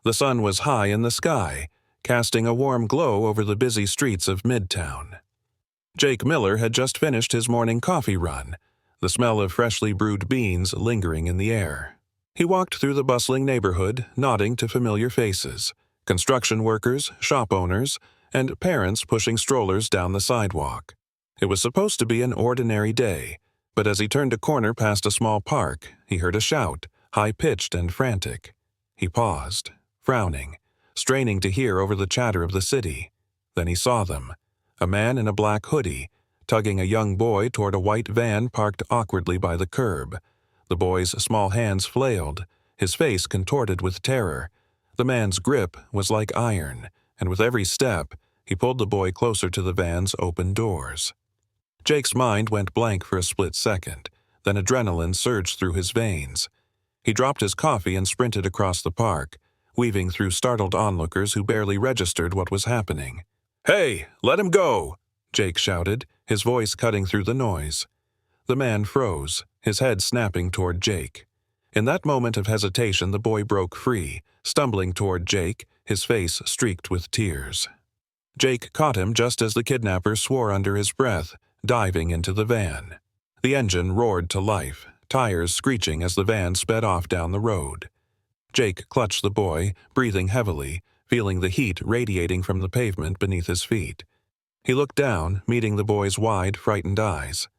The sun was high in the sky, casting a warm glow over the busy streets of Midtown. Jake Miller had just finished his morning coffee run, the smell of freshly brewed beans lingering in the air. He walked through the bustling neighborhood, nodding to familiar faces, construction workers, shop owners, and parents pushing strollers down the sidewalk. It was supposed to be an ordinary day, but as he turned a corner past a small park, he heard a shout, high-pitched and frantic. He paused, frowning, straining to hear over the chatter of the city. Then he saw them, a man in a black hoodie, tugging a young boy toward a white van parked awkwardly by the curb. The boy's small hands flailed, his face contorted with terror. The man's grip was like iron, and with every step, he pulled the boy closer to the van's open doors. Jake's mind went blank for a split second, then adrenaline surged through his veins. He dropped his coffee and sprinted across the park, weaving through startled onlookers who barely registered what was happening. "Hey, let him go!" Jake shouted, his voice cutting through the noise. The man froze, his head snapping toward Jake. In that moment of hesitation, the boy broke free, stumbling toward Jake, his face streaked with tears. Jake caught him just as the kidnapper swore under his breath, diving into the van. The engine roared to life, tires screeching as the van sped off down the road. Jake clutched the boy, breathing heavily, feeling the heat radiating from the pavement beneath his feet. He looked down, meeting the boy's wide, frightened eyes.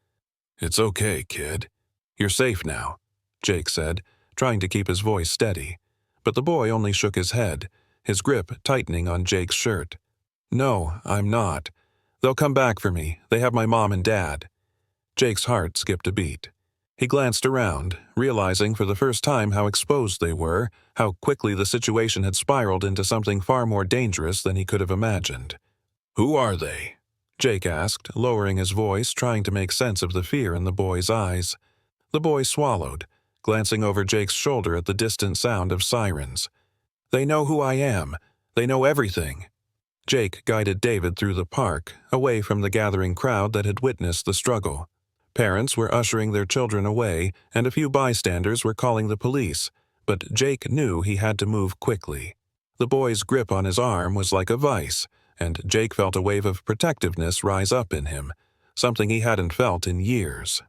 "It's okay, kid. You're safe now," Jake said, trying to keep his voice steady. But the boy only shook his head, his grip tightening on Jake's shirt. "No, I'm not. They'll come back for me. They have my mom and dad." Jake's heart skipped a beat. He glanced around, realizing for the first time how exposed they were, how quickly the situation had spiraled into something far more dangerous than he could have imagined. "Who are they?" Jake asked, lowering his voice, trying to make sense of the fear in the boy's eyes. The boy swallowed, glancing over Jake's shoulder at the distant sound of sirens. "They know who I am. They know everything." Jake guided David through the park, away from the gathering crowd that had witnessed the struggle. Parents were ushering their children away, and a few bystanders were calling the police, but Jake knew he had to move quickly. The boy's grip on his arm was like a vice, and Jake felt a wave of protectiveness rise up in him, something he hadn't felt in years.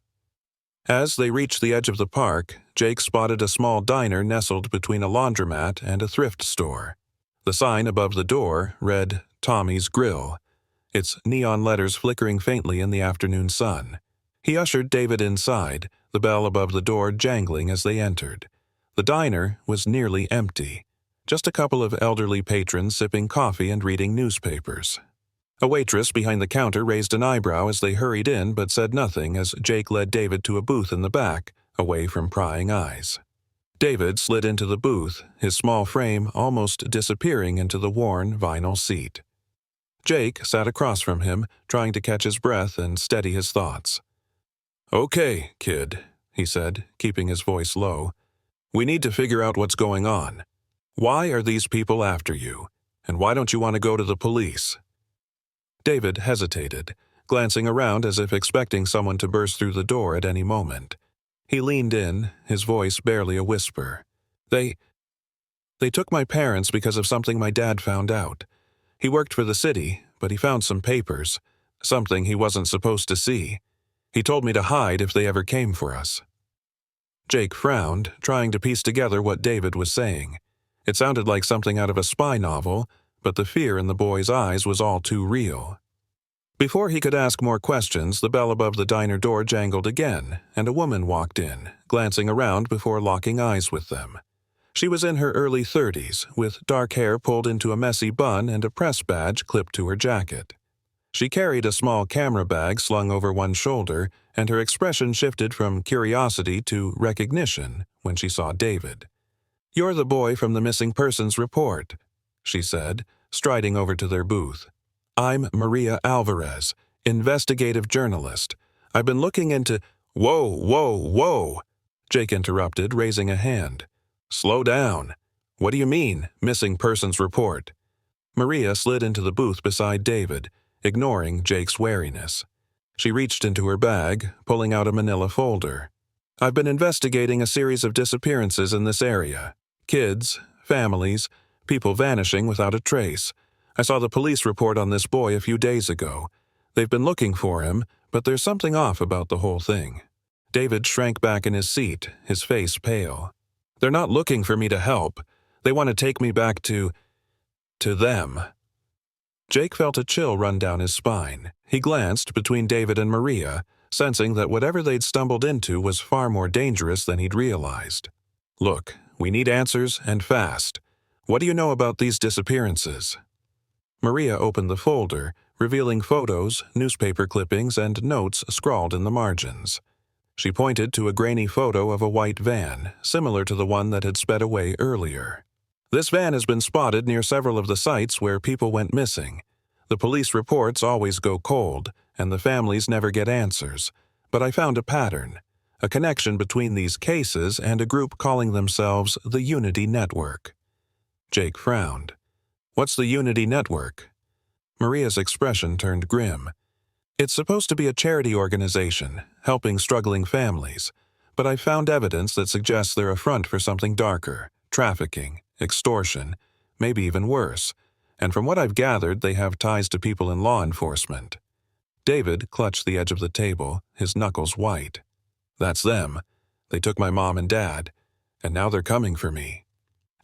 As they reached the edge of the park, Jake spotted a small diner nestled between a laundromat and a thrift store. The sign above the door read, "Tommy's Grill," its neon letters flickering faintly in the afternoon sun. He ushered David inside, the bell above the door jangling as they entered. The diner was nearly empty, just a couple of elderly patrons sipping coffee and reading newspapers. A waitress behind the counter raised an eyebrow as they hurried in but said nothing as Jake led David to a booth in the back, away from prying eyes. David slid into the booth, his small frame almost disappearing into the worn vinyl seat. Jake sat across from him, trying to catch his breath and steady his thoughts. "Okay, kid," he said, keeping his voice low. "We need to figure out what's going on. Why are these people after you? And why don't you want to go to the police?" David hesitated, glancing around as if expecting someone to burst through the door at any moment. He leaned in, his voice barely a whisper. They took my parents because of something my dad found out. He worked for the city, but he found some papers, something he wasn't supposed to see. He told me to hide if they ever came for us." Jake frowned, trying to piece together what David was saying. It sounded like something out of a spy novel, but the fear in the boy's eyes was all too real. Before he could ask more questions, the bell above the diner door jangled again, and a woman walked in, glancing around before locking eyes with them. She was in her early 30s, with dark hair pulled into a messy bun and a press badge clipped to her jacket. She carried a small camera bag slung over one shoulder, and her expression shifted from curiosity to recognition when she saw David. "You're the boy from the missing persons report," she said, striding over to their booth. "I'm Maria Alvarez, investigative journalist. I've been looking into—" "Whoa, whoa, whoa!" Jake interrupted, raising a hand. "Slow down. What do you mean, missing persons report?" Maria slid into the booth beside David, ignoring Jake's wariness. She reached into her bag, pulling out a manila folder. "I've been investigating a series of disappearances in this area. Kids, families, People vanishing without a trace. I saw the police report on this boy a few days ago. They've been looking for him, but there's something off about the whole thing." David shrank back in his seat, his face pale. "They're not looking for me to help. They want to take me back to them." Jake felt a chill run down his spine. He glanced between David and Maria, sensing that whatever they'd stumbled into was far more dangerous than he'd realized. "Look, we need answers, and fast. What do you know about these disappearances?" Maria opened the folder, revealing photos, newspaper clippings, and notes scrawled in the margins. She pointed to a grainy photo of a white van, similar to the one that had sped away earlier. "This van has been spotted near several of the sites where people went missing. The police reports always go cold, and the families never get answers. But I found a pattern, a connection between these cases and a group calling themselves the Unity Network." Jake frowned. "What's the Unity Network?" Maria's expression turned grim. "It's supposed to be a charity organization, helping struggling families, but I've found evidence that suggests they're a front for something darker, trafficking, extortion, maybe even worse, and from what I've gathered, they have ties to people in law enforcement." David clutched the edge of the table, his knuckles white. "That's them. They took my mom and dad, and now they're coming for me."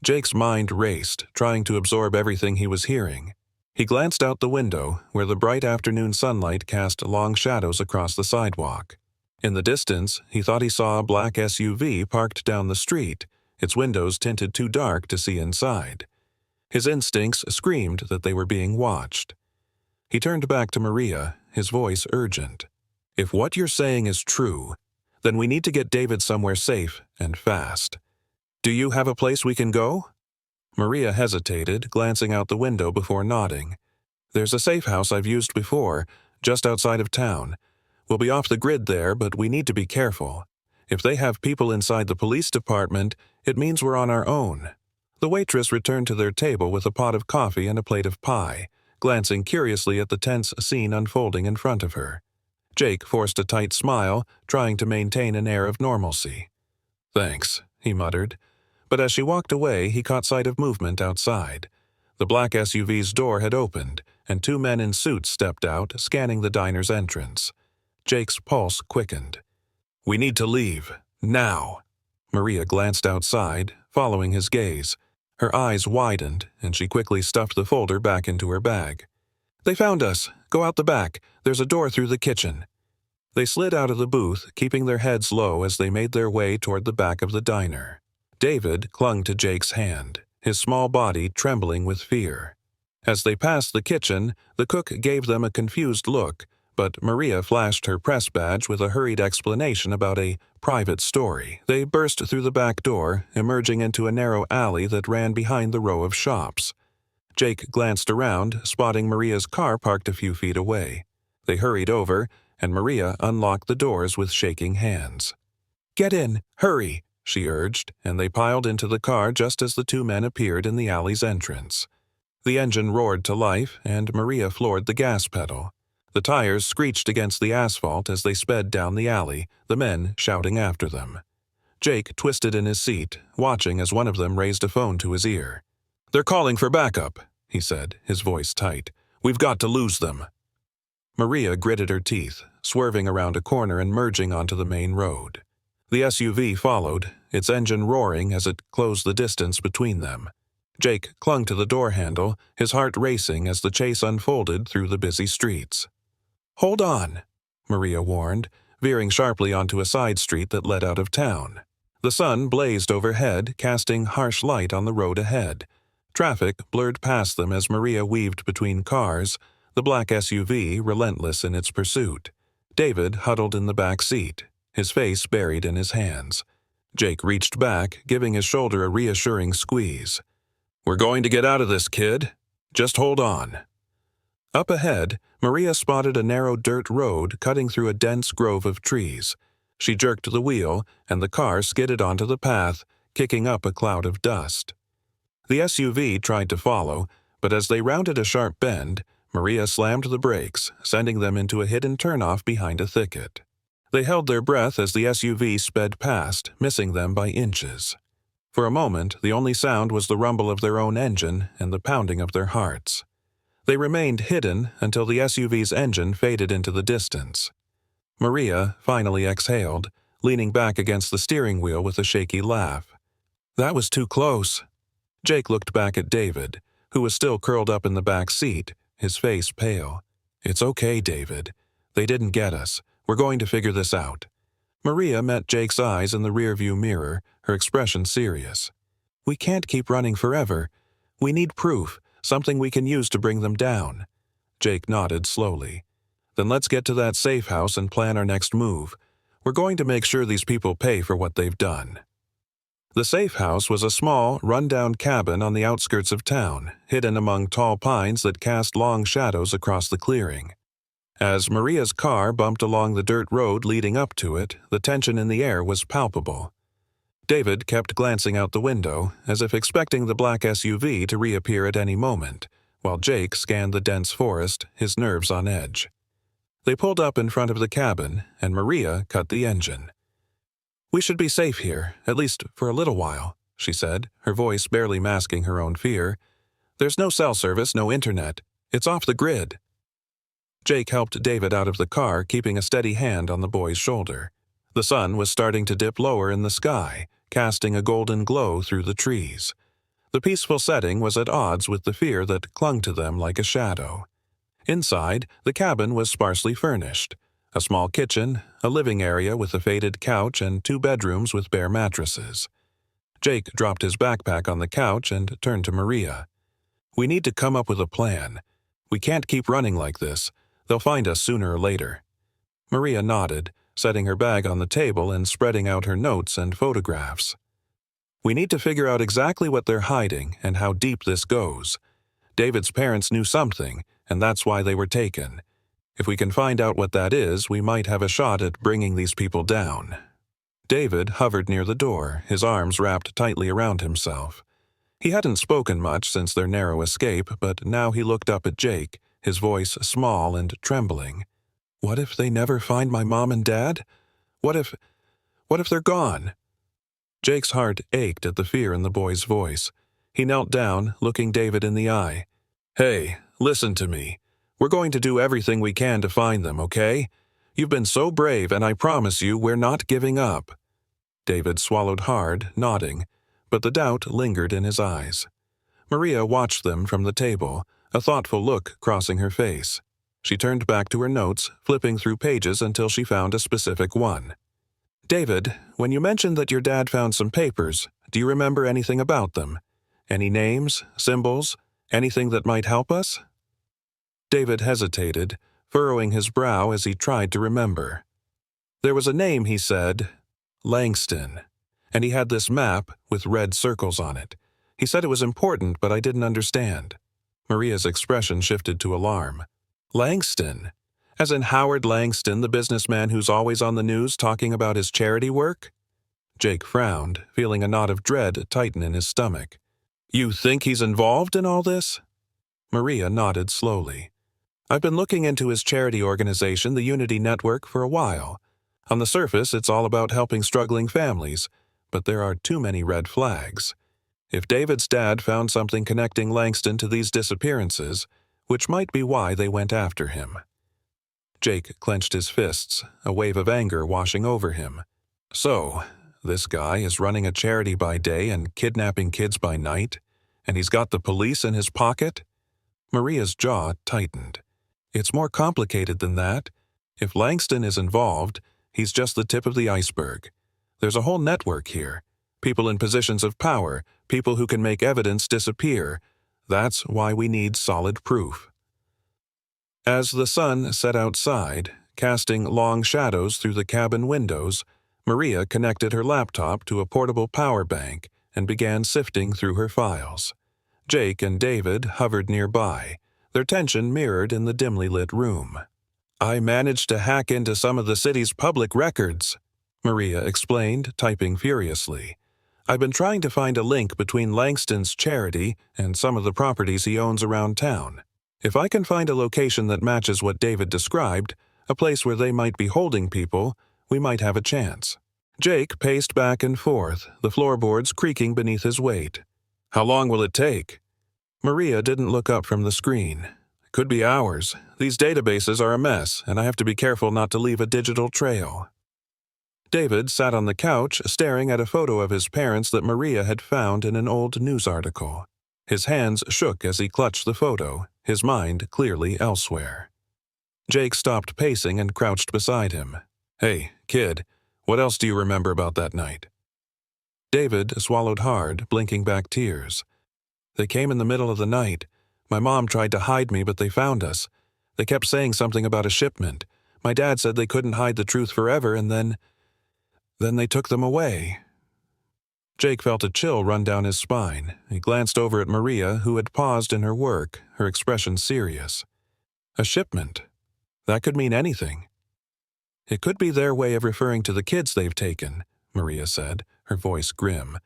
Jake's mind raced, trying to absorb everything he was hearing. He glanced out the window, where the bright afternoon sunlight cast long shadows across the sidewalk. In the distance, he thought he saw a black SUV parked down the street, its windows tinted too dark to see inside. His instincts screamed that they were being watched. He turned back to Maria, his voice urgent. "If what you're saying is true, then we need to get David somewhere safe and fast. Do you have a place we can go?" Maria hesitated, glancing out the window before nodding. "There's a safe house I've used before, just outside of town. We'll be off the grid there, but we need to be careful. If they have people inside the police department, it means we're on our own." The waitress returned to their table with a pot of coffee and a plate of pie, glancing curiously at the tense scene unfolding in front of her. Jake forced a tight smile, trying to maintain an air of normalcy. "Thanks," he muttered. But as she walked away, he caught sight of movement outside. The black SUV's door had opened, and two men in suits stepped out, scanning the diner's entrance. Jake's pulse quickened. "We need to leave. Now." Maria glanced outside, following his gaze. Her eyes widened, and she quickly stuffed the folder back into her bag. "They found us. Go out the back. There's a door through the kitchen." They slid out of the booth, keeping their heads low as they made their way toward the back of the diner. David clung to Jake's hand, his small body trembling with fear. As they passed the kitchen, the cook gave them a confused look, but Maria flashed her press badge with a hurried explanation about a private story. They burst through the back door, emerging into a narrow alley that ran behind the row of shops. Jake glanced around, spotting Maria's car parked a few feet away. They hurried over, and Maria unlocked the doors with shaking hands. "Get in! Hurry!" she urged, and they piled into the car just as the two men appeared in the alley's entrance. The engine roared to life, and Maria floored the gas pedal. The tires screeched against the asphalt as they sped down the alley, the men shouting after them. Jake twisted in his seat, watching as one of them raised a phone to his ear. "They're calling for backup," he said, his voice tight. "We've got to lose them." Maria gritted her teeth, swerving around a corner and merging onto the main road. The SUV followed, its engine roaring as it closed the distance between them. Jake clung to the door handle, his heart racing as the chase unfolded through the busy streets. "Hold on," Maria warned, veering sharply onto a side street that led out of town. The sun blazed overhead, casting harsh light on the road ahead. Traffic blurred past them as Maria weaved between cars, the black SUV relentless in its pursuit. David huddled in the back seat, his face buried in his hands. Jake reached back, giving his shoulder a reassuring squeeze. "We're going to get out of this, kid. Just hold on." Up ahead, Maria spotted a narrow dirt road cutting through a dense grove of trees. She jerked the wheel, and the car skidded onto the path, kicking up a cloud of dust. The SUV tried to follow, but as they rounded a sharp bend, Maria slammed the brakes, sending them into a hidden turnoff behind a thicket. They held their breath as the SUV sped past, missing them by inches. For a moment, the only sound was the rumble of their own engine and the pounding of their hearts. They remained hidden until the SUV's engine faded into the distance. Maria finally exhaled, leaning back against the steering wheel with a shaky laugh. That was too close. Jake looked back at David, who was still curled up in the back seat, his face pale. It's okay, David. They didn't get us. We're going to figure this out. Maria met Jake's eyes in the rearview mirror, her expression serious. We can't keep running forever. We need proof, something we can use to bring them down. Jake nodded slowly. Then let's get to that safe house and plan our next move. We're going to make sure these people pay for what they've done. The safe house was a small, run-down cabin on the outskirts of town, hidden among tall pines that cast long shadows across the clearing. As Maria's car bumped along the dirt road leading up to it, the tension in the air was palpable. David kept glancing out the window, as if expecting the black SUV to reappear at any moment, while Jake scanned the dense forest, his nerves on edge. They pulled up in front of the cabin, and Maria cut the engine. We should be safe here, at least for a little while, she said, her voice barely masking her own fear. There's no cell service, no internet. It's off the grid. Jake helped David out of the car, keeping a steady hand on the boy's shoulder. The sun was starting to dip lower in the sky, casting a golden glow through the trees. The peaceful setting was at odds with the fear that clung to them like a shadow. Inside, the cabin was sparsely furnished. A small kitchen, a living area with a faded couch, and 2 bedrooms with bare mattresses. Jake dropped his backpack on the couch and turned to Maria. We need to come up with a plan. We can't keep running like this. They'll find us sooner or later. Maria nodded, setting her bag on the table and spreading out her notes and photographs. We need to figure out exactly what they're hiding and how deep this goes. David's parents knew something, and that's why they were taken. If we can find out what that is, we might have a shot at bringing these people down. David hovered near the door, his arms wrapped tightly around himself. He hadn't spoken much since their narrow escape, but now he looked up at Jake, his voice small and trembling. What if they never find my mom and dad? What if they're gone? Jake's heart ached at the fear in the boy's voice. He knelt down, looking David in the eye. Hey, listen to me. We're going to do everything we can to find them, okay? You've been so brave, and I promise you we're not giving up. David swallowed hard, nodding, but the doubt lingered in his eyes. Maria watched them from the table, a thoughtful look crossing her face. She turned back to her notes, flipping through pages until she found a specific one. David, when you mentioned that your dad found some papers, do you remember anything about them? Any names, symbols, anything that might help us? David hesitated, furrowing his brow as he tried to remember. There was a name, he said, Langston, and he had this map with red circles on it. He said it was important, but I didn't understand. Maria's expression shifted to alarm. Langston? As in Howard Langston, the businessman who's always on the news talking about his charity work? Jake frowned, feeling a knot of dread tighten in his stomach. You think he's involved in all this? Maria nodded slowly. I've been looking into his charity organization, the Unity Network, for a while. On the surface, it's all about helping struggling families, but there are too many red flags. If David's dad found something connecting Langston to these disappearances, which might be why they went after him. Jake clenched his fists, a wave of anger washing over him. So, this guy is running a charity by day and kidnapping kids by night, and he's got the police in his pocket? Maria's jaw tightened. It's more complicated than that. If Langston is involved, he's just the tip of the iceberg. There's a whole network here. People in positions of power, people who can make evidence disappear. That's why we need solid proof. As the sun set outside, casting long shadows through the cabin windows, Maria connected her laptop to a portable power bank and began sifting through her files. Jake and David hovered nearby, their tension mirrored in the dimly lit room. I managed to hack into some of the city's public records, Maria explained, typing furiously. I've been trying to find a link between Langston's charity and some of the properties he owns around town. If I can find a location that matches what David described, a place where they might be holding people, we might have a chance. Jake paced back and forth, the floorboards creaking beneath his weight. How long will it take? Maria didn't look up from the screen. Could be hours. These databases are a mess, and I have to be careful not to leave a digital trail. David sat on the couch, staring at a photo of his parents that Maria had found in an old news article. His hands shook as he clutched the photo, his mind clearly elsewhere. Jake stopped pacing and crouched beside him. Hey, kid, what else do you remember about that night? David swallowed hard, blinking back tears. They came in the middle of the night. My mom tried to hide me, but they found us. They kept saying something about a shipment. My dad said they couldn't hide the truth forever, and then they took them away. Jake felt a chill run down his spine. He glanced over at Maria, who had paused in her work, her expression serious. A shipment. That could mean anything. It could be their way of referring to the kids they've taken, Maria said, her voice grim.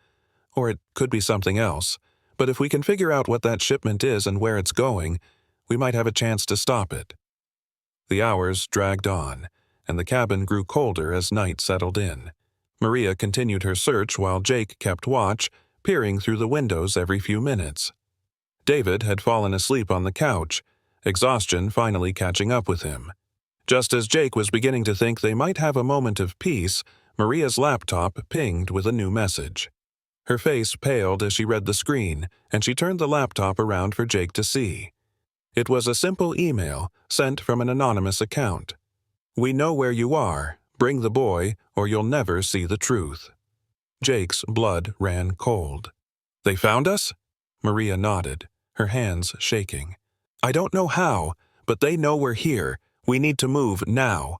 Or it could be something else. But if we can figure out what that shipment is and where it's going, we might have a chance to stop it. The hours dragged on, and the cabin grew colder as night settled in. Maria continued her search while Jake kept watch, peering through the windows every few minutes. David had fallen asleep on the couch, exhaustion finally catching up with him. Just as Jake was beginning to think they might have a moment of peace, Maria's laptop pinged with a new message. Her face paled as she read the screen, and she turned the laptop around for Jake to see. It was a simple email sent from an anonymous account. We know where you are. Bring the boy, or you'll never see the truth. Jake's blood ran cold. They found us? Maria nodded, her hands shaking. I don't know how, but they know we're here. We need to move now.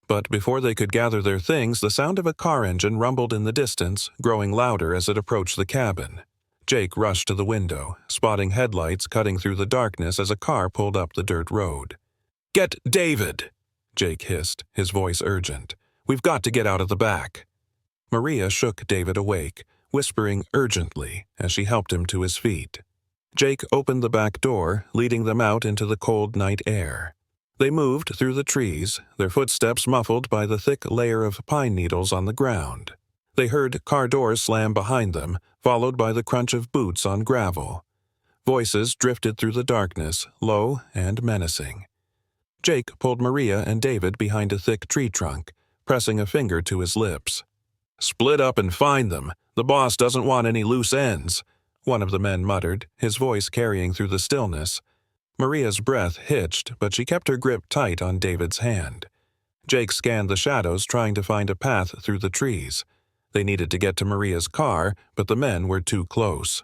But before they could gather their things, the sound of a car engine rumbled in the distance, growing louder as it approached the cabin. Jake rushed to the window, spotting headlights cutting through the darkness as a car pulled up the dirt road. Get David! Jake hissed, his voice urgent. We've got to get out of the back. Maria shook David awake, whispering urgently as she helped him to his feet. Jake opened the back door, leading them out into the cold night air. They moved through the trees, their footsteps muffled by the thick layer of pine needles on the ground. They heard car doors slam behind them, followed by the crunch of boots on gravel. Voices drifted through the darkness, low and menacing. Jake pulled Maria and David behind a thick tree trunk, pressing a finger to his lips. Split up and find them. The boss doesn't want any loose ends, one of the men muttered, his voice carrying through the stillness. Maria's breath hitched, but she kept her grip tight on David's hand. Jake scanned the shadows, trying to find a path through the trees. They needed to get to Maria's car, but the men were too close.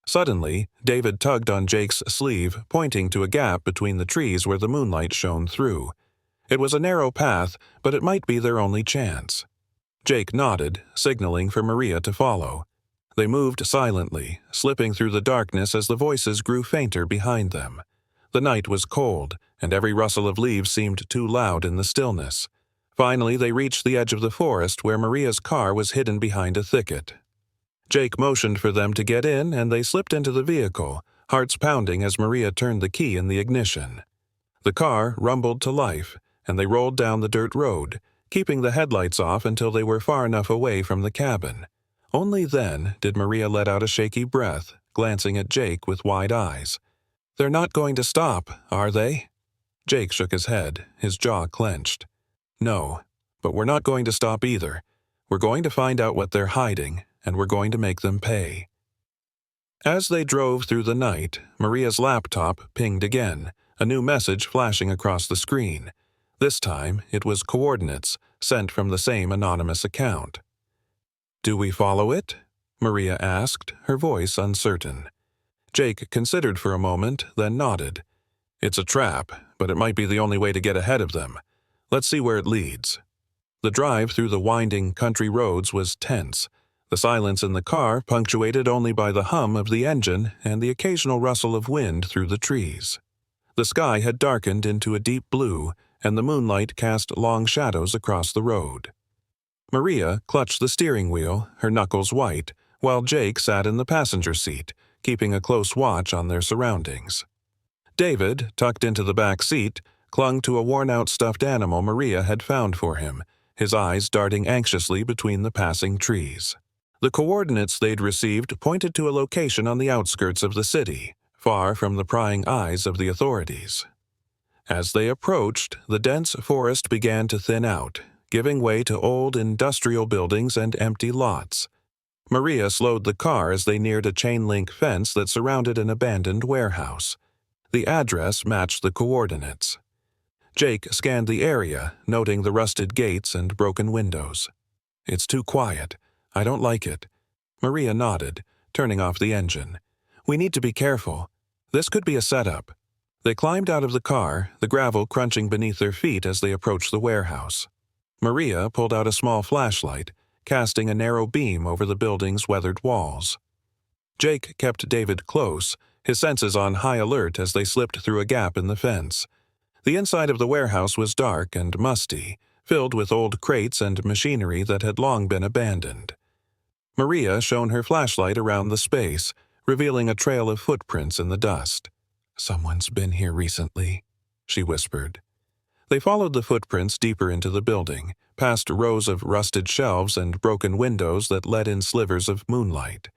Suddenly, David tugged on Jake's sleeve, pointing to a gap between the trees where the moonlight shone through. It was a narrow path, but it might be their only chance. Jake nodded, signaling for Maria to follow. They moved silently, slipping through the darkness as the voices grew fainter behind them. The night was cold, and every rustle of leaves seemed too loud in the stillness. Finally, they reached the edge of the forest where Maria's car was hidden behind a thicket. Jake motioned for them to get in, and they slipped into the vehicle, hearts pounding as Maria turned the key in the ignition. The car rumbled to life, and they rolled down the dirt road, keeping the headlights off until they were far enough away from the cabin. Only then did Maria let out a shaky breath, glancing at Jake with wide eyes. They're not going to stop, are they? Jake shook his head, his jaw clenched. No, but we're not going to stop either. We're going to find out what they're hiding, and we're going to make them pay. As they drove through the night, Maria's laptop pinged again, a new message flashing across the screen. This time, it was coordinates, sent from the same anonymous account. Do we follow it? Maria asked, her voice uncertain. Jake considered for a moment, then nodded. It's a trap, but it might be the only way to get ahead of them. Let's see where it leads. The drive through the winding country roads was tense, the silence in the car punctuated only by the hum of the engine and the occasional rustle of wind through the trees. The sky had darkened into a deep blue, and the moonlight cast long shadows across the road. Maria clutched the steering wheel, her knuckles white, while Jake sat in the passenger seat, keeping a close watch on their surroundings. David, tucked into the back seat, clung to a worn-out stuffed animal Maria had found for him, his eyes darting anxiously between the passing trees. The coordinates they'd received pointed to a location on the outskirts of the city, far from the prying eyes of the authorities. As they approached, the dense forest began to thin out, giving way to old industrial buildings and empty lots. Maria slowed the car as they neared a chain-link fence that surrounded an abandoned warehouse. The address matched the coordinates. Jake scanned the area, noting the rusted gates and broken windows. "It's too quiet. I don't like it." Maria nodded, turning off the engine. "We need to be careful. This could be a setup." They climbed out of the car, the gravel crunching beneath their feet as they approached the warehouse. Maria pulled out a small flashlight, casting a narrow beam over the building's weathered walls. Jake kept David close, his senses on high alert as they slipped through a gap in the fence. The inside of the warehouse was dark and musty, filled with old crates and machinery that had long been abandoned. Maria shone her flashlight around the space, revealing a trail of footprints in the dust. "Someone's been here recently," she whispered. They followed the footprints deeper into the building, past rows of rusted shelves and broken windows that let in slivers of moonlight.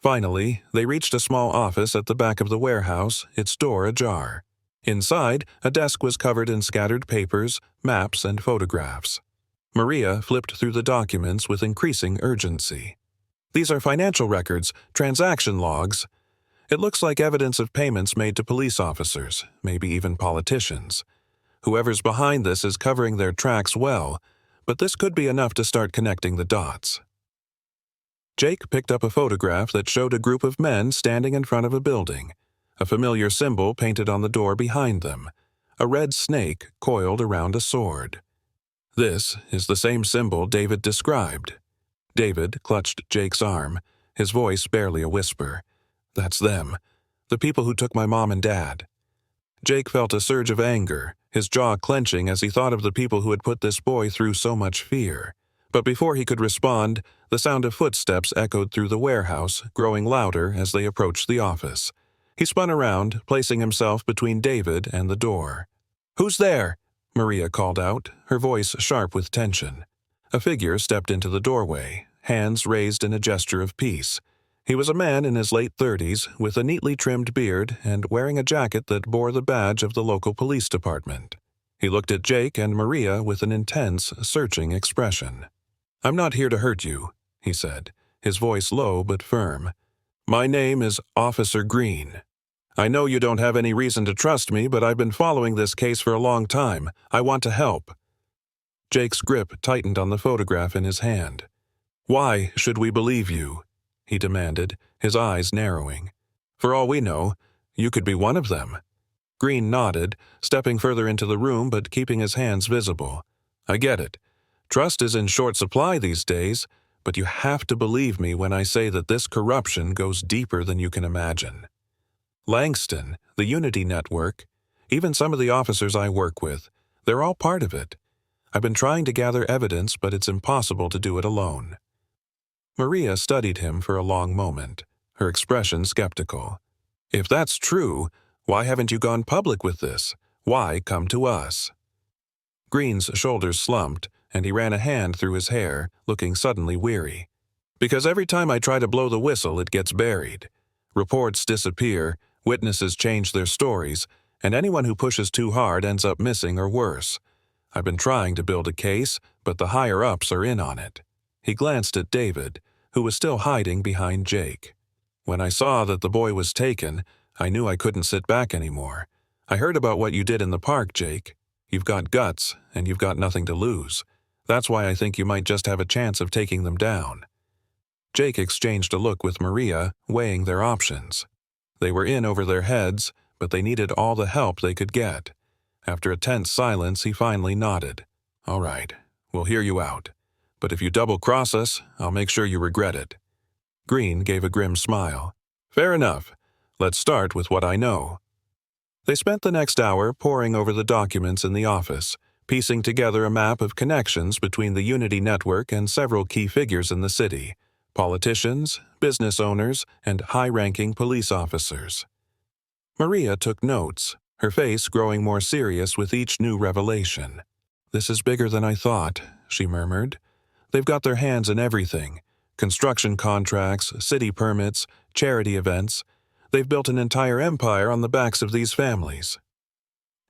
Finally, they reached a small office at the back of the warehouse, its door ajar. Inside, a desk was covered in scattered papers, maps, and photographs. Maria flipped through the documents with increasing urgency. "These are financial records, transaction logs. It looks like evidence of payments made to police officers, maybe even politicians. Whoever's behind this is covering their tracks well, but this could be enough to start connecting the dots." Jake picked up a photograph that showed a group of men standing in front of a building, a familiar symbol painted on the door behind them, a red snake coiled around a sword. "This is the same symbol David described." David clutched Jake's arm, his voice barely a whisper. "That's them, the people who took my mom and dad." Jake felt a surge of anger, his jaw clenching as he thought of the people who had put this boy through so much fear. But before he could respond, the sound of footsteps echoed through the warehouse, growing louder as they approached the office. He spun around, placing himself between David and the door. "Who's there?" Maria called out, her voice sharp with tension. A figure stepped into the doorway, hands raised in a gesture of peace. He was a man in his late 30s, with a neatly trimmed beard and wearing a jacket that bore the badge of the local police department. He looked at Jake and Maria with an intense, searching expression. "I'm not here to hurt you," he said, his voice low but firm. "My name is Officer Green. I know you don't have any reason to trust me, but I've been following this case for a long time. I want to help." Jake's grip tightened on the photograph in his hand. "Why should we believe you?" he demanded, his eyes narrowing. "For all we know, you could be one of them." Green nodded, stepping further into the room but keeping his hands visible. "I get it. Trust is in short supply these days, but you have to believe me when I say that this corruption goes deeper than you can imagine. Langston, the Unity Network, even some of the officers I work with, they're all part of it. I've been trying to gather evidence, but it's impossible to do it alone." Maria studied him for a long moment, her expression skeptical. "If that's true, why haven't you gone public with this? Why come to us?" Green's shoulders slumped, and he ran a hand through his hair, looking suddenly weary. "Because every time I try to blow the whistle, it gets buried. Reports disappear, witnesses change their stories, and anyone who pushes too hard ends up missing or worse. I've been trying to build a case, but the higher-ups are in on it." He glanced at David, who was still hiding behind Jake. "When I saw that the boy was taken, I knew I couldn't sit back anymore. I heard about what you did in the park, Jake. You've got guts, and you've got nothing to lose. That's why I think you might just have a chance of taking them down." Jake exchanged a look with Maria, weighing their options. They were in over their heads, but they needed all the help they could get. After a tense silence, he finally nodded. "All right, we'll hear you out. But if you double-cross us, I'll make sure you regret it." Green gave a grim smile. "Fair enough. Let's start with what I know." They spent the next hour poring over the documents in the office, piecing together a map of connections between the Unity Network and several key figures in the city: politicians, business owners, and high-ranking police officers. Maria took notes, her face growing more serious with each new revelation. "This is bigger than I thought," she murmured. "They've got their hands in everything. Construction contracts, city permits, charity events. They've built an entire empire on the backs of these families."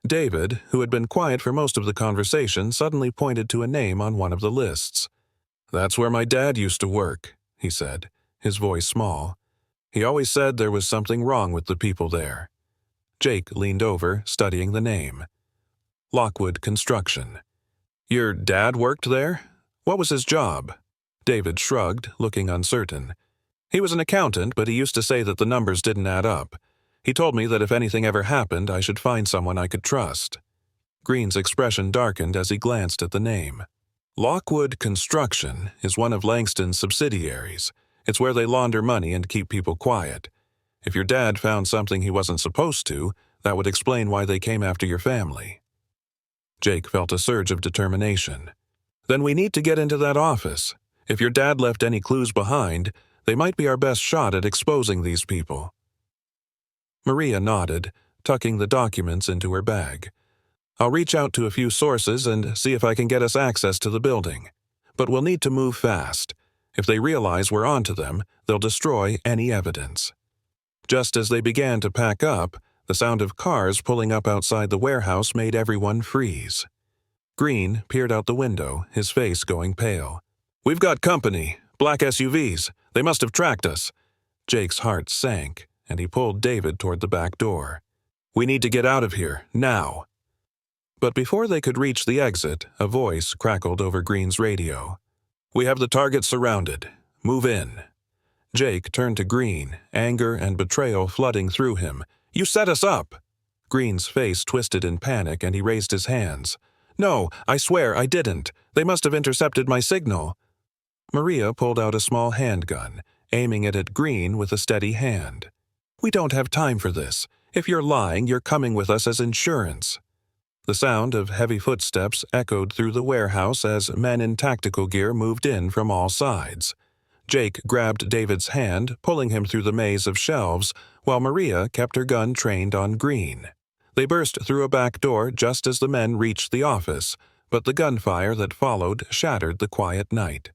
David, who had been quiet for most of the conversation, suddenly pointed to a name on one of the lists. "That's where my dad used to work," he said, his voice small. "He always said there was something wrong with the people there." Jake leaned over, studying the name. Lockwood Construction. "Your dad worked there? What was his job?" David shrugged, looking uncertain. "He was an accountant, but he used to say that the numbers didn't add up. He told me that if anything ever happened, I should find someone I could trust." Green's expression darkened as he glanced at the name. Lockwood Construction is one of Langston's subsidiaries. It's where they launder money and keep people quiet. If your dad found something he wasn't supposed to, that would explain why they came after your family. Jake felt a surge of determination. "Then we need to get into that office. If your dad left any clues behind, they might be our best shot at exposing these people." Maria nodded, tucking the documents into her bag. "I'll reach out to a few sources and see if I can get us access to the building. But we'll need to move fast. If they realize we're onto them, they'll destroy any evidence." Just as they began to pack up, the sound of cars pulling up outside the warehouse made everyone freeze. Green peered out the window, his face going pale. "We've got company. Black SUVs. They must have tracked us." Jake's heart sank, and he pulled David toward the back door. "We need to get out of here, now." But before they could reach the exit, a voice crackled over Green's radio. "We have the target surrounded. Move in." Jake turned to Green, anger and betrayal flooding through him. "You set us up!" Green's face twisted in panic, and he raised his hands. "No, I swear I didn't. They must have intercepted my signal." Maria pulled out a small handgun, aiming it at Green with a steady hand. "We don't have time for this. If you're lying, you're coming with us as insurance." The sound of heavy footsteps echoed through the warehouse as men in tactical gear moved in from all sides. Jake grabbed David's hand, pulling him through the maze of shelves, while Maria kept her gun trained on Green. They burst through a back door just as the men reached the office, but the gunfire that followed shattered the quiet night.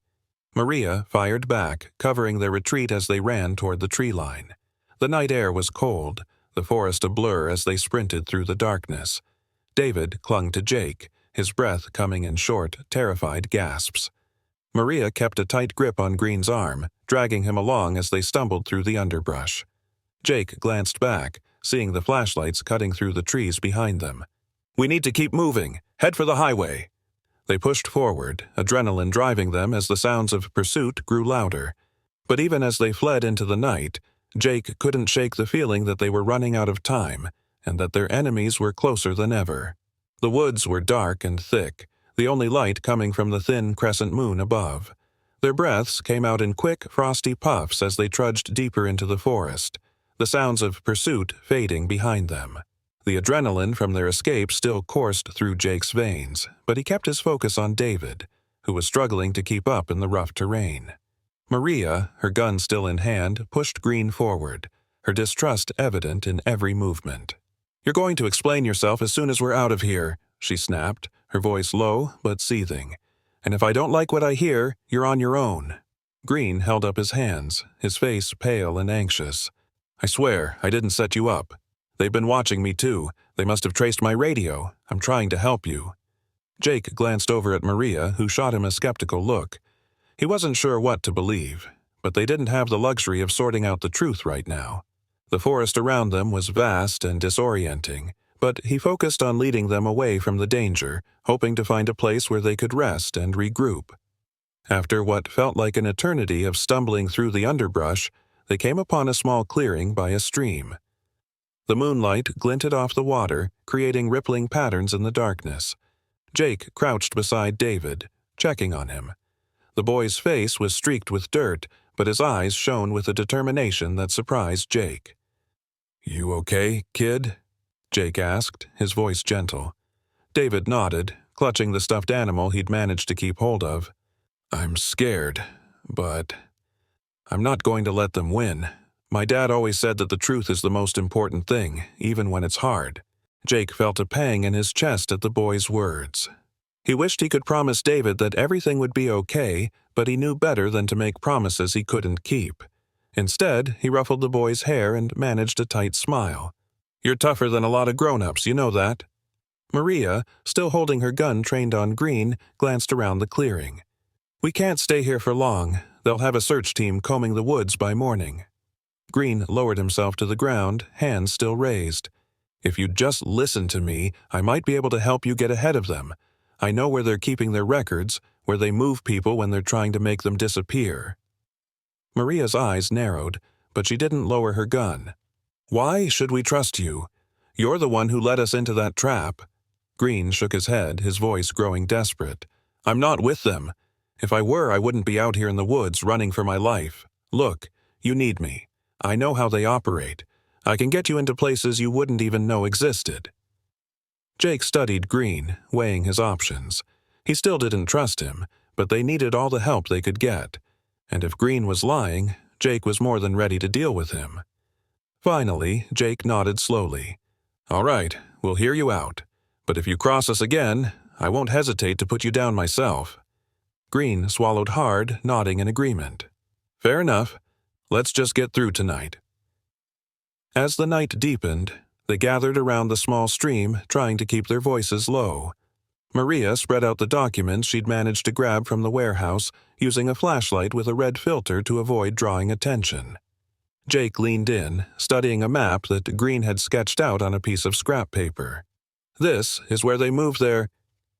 Maria fired back, covering their retreat as they ran toward the tree line. The night air was cold, the forest a blur as they sprinted through the darkness. David clung to Jake, his breath coming in short, terrified gasps. Maria kept a tight grip on Green's arm, dragging him along as they stumbled through the underbrush. Jake glanced back, seeing the flashlights cutting through the trees behind them. "We need to keep moving. Head for the highway." They pushed forward, adrenaline driving them as the sounds of pursuit grew louder. But even as they fled into the night, Jake couldn't shake the feeling that they were running out of time, and that their enemies were closer than ever. The woods were dark and thick, the only light coming from the thin crescent moon above. Their breaths came out in quick, frosty puffs as they trudged deeper into the forest, the sounds of pursuit fading behind them. The adrenaline from their escape still coursed through Jake's veins, but he kept his focus on David, who was struggling to keep up in the rough terrain. Maria, her gun still in hand, pushed Green forward, her distrust evident in every movement. "You're going to explain yourself as soon as we're out of here," she snapped, her voice low but seething. "And if I don't like what I hear, you're on your own." Green held up his hands, his face pale and anxious. "I swear, I didn't set you up. They've been watching me too. They must have traced my radio. I'm trying to help you." Jake glanced over at Maria, who shot him a skeptical look. He wasn't sure what to believe, but they didn't have the luxury of sorting out the truth right now. The forest around them was vast and disorienting, but he focused on leading them away from the danger, hoping to find a place where they could rest and regroup. After what felt like an eternity of stumbling through the underbrush, they came upon a small clearing by a stream. The moonlight glinted off the water, creating rippling patterns in the darkness. Jake crouched beside David, checking on him. The boy's face was streaked with dirt, but his eyes shone with a determination that surprised Jake. "You okay, kid?" Jake asked, his voice gentle. David nodded, clutching the stuffed animal he'd managed to keep hold of. "I'm scared, but I'm not going to let them win. My dad always said that the truth is the most important thing, even when it's hard." Jake felt a pang in his chest at the boy's words. He wished he could promise David that everything would be okay, but he knew better than to make promises he couldn't keep. Instead, he ruffled the boy's hair and managed a tight smile. "You're tougher than a lot of grown-ups, you know that." Maria, still holding her gun trained on Green, glanced around the clearing. "We can't stay here for long. They'll have a search team combing the woods by morning." Green lowered himself to the ground, hands still raised. "If you'd just listen to me, I might be able to help you get ahead of them. I know where they're keeping their records, where they move people when they're trying to make them disappear." Maria's eyes narrowed, but she didn't lower her gun. "Why should we trust you? You're the one who led us into that trap." Green shook his head, his voice growing desperate. "I'm not with them. If I were, I wouldn't be out here in the woods running for my life. Look, you need me. I know how they operate. I can get you into places you wouldn't even know existed." Jake studied Green, weighing his options. He still didn't trust him, but they needed all the help they could get. And if Green was lying, Jake was more than ready to deal with him. Finally, Jake nodded slowly. "All right, we'll hear you out. But if you cross us again, I won't hesitate to put you down myself." Green swallowed hard, nodding in agreement. "Fair enough. Let's just get through tonight." As the night deepened, they gathered around the small stream, trying to keep their voices low. Maria spread out the documents she'd managed to grab from the warehouse, using a flashlight with a red filter to avoid drawing attention. Jake leaned in, studying a map that Green had sketched out on a piece of scrap paper. "This is where they move their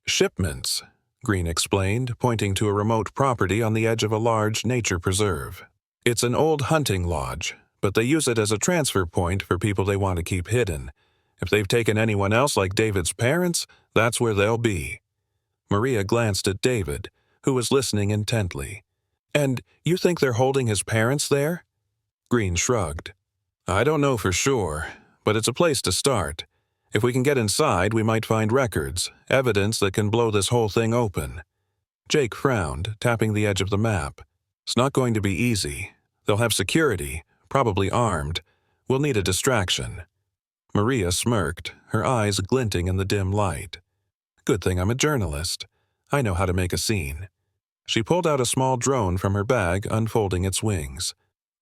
shipments," Green explained, pointing to a remote property on the edge of a large nature preserve. "It's an old hunting lodge, but they use it as a transfer point for people they want to keep hidden. If they've taken anyone else like David's parents, that's where they'll be." Maria glanced at David, who was listening intently. "And you think they're holding his parents there?" Green shrugged. "I don't know for sure, but it's a place to start. If we can get inside, we might find records, evidence that can blow this whole thing open." Jake frowned, tapping the edge of the map. "It's not going to be easy. They'll have security, probably armed. We'll need a distraction." Maria smirked, her eyes glinting in the dim light. "Good thing I'm a journalist. I know how to make a scene." She pulled out a small drone from her bag, unfolding its wings.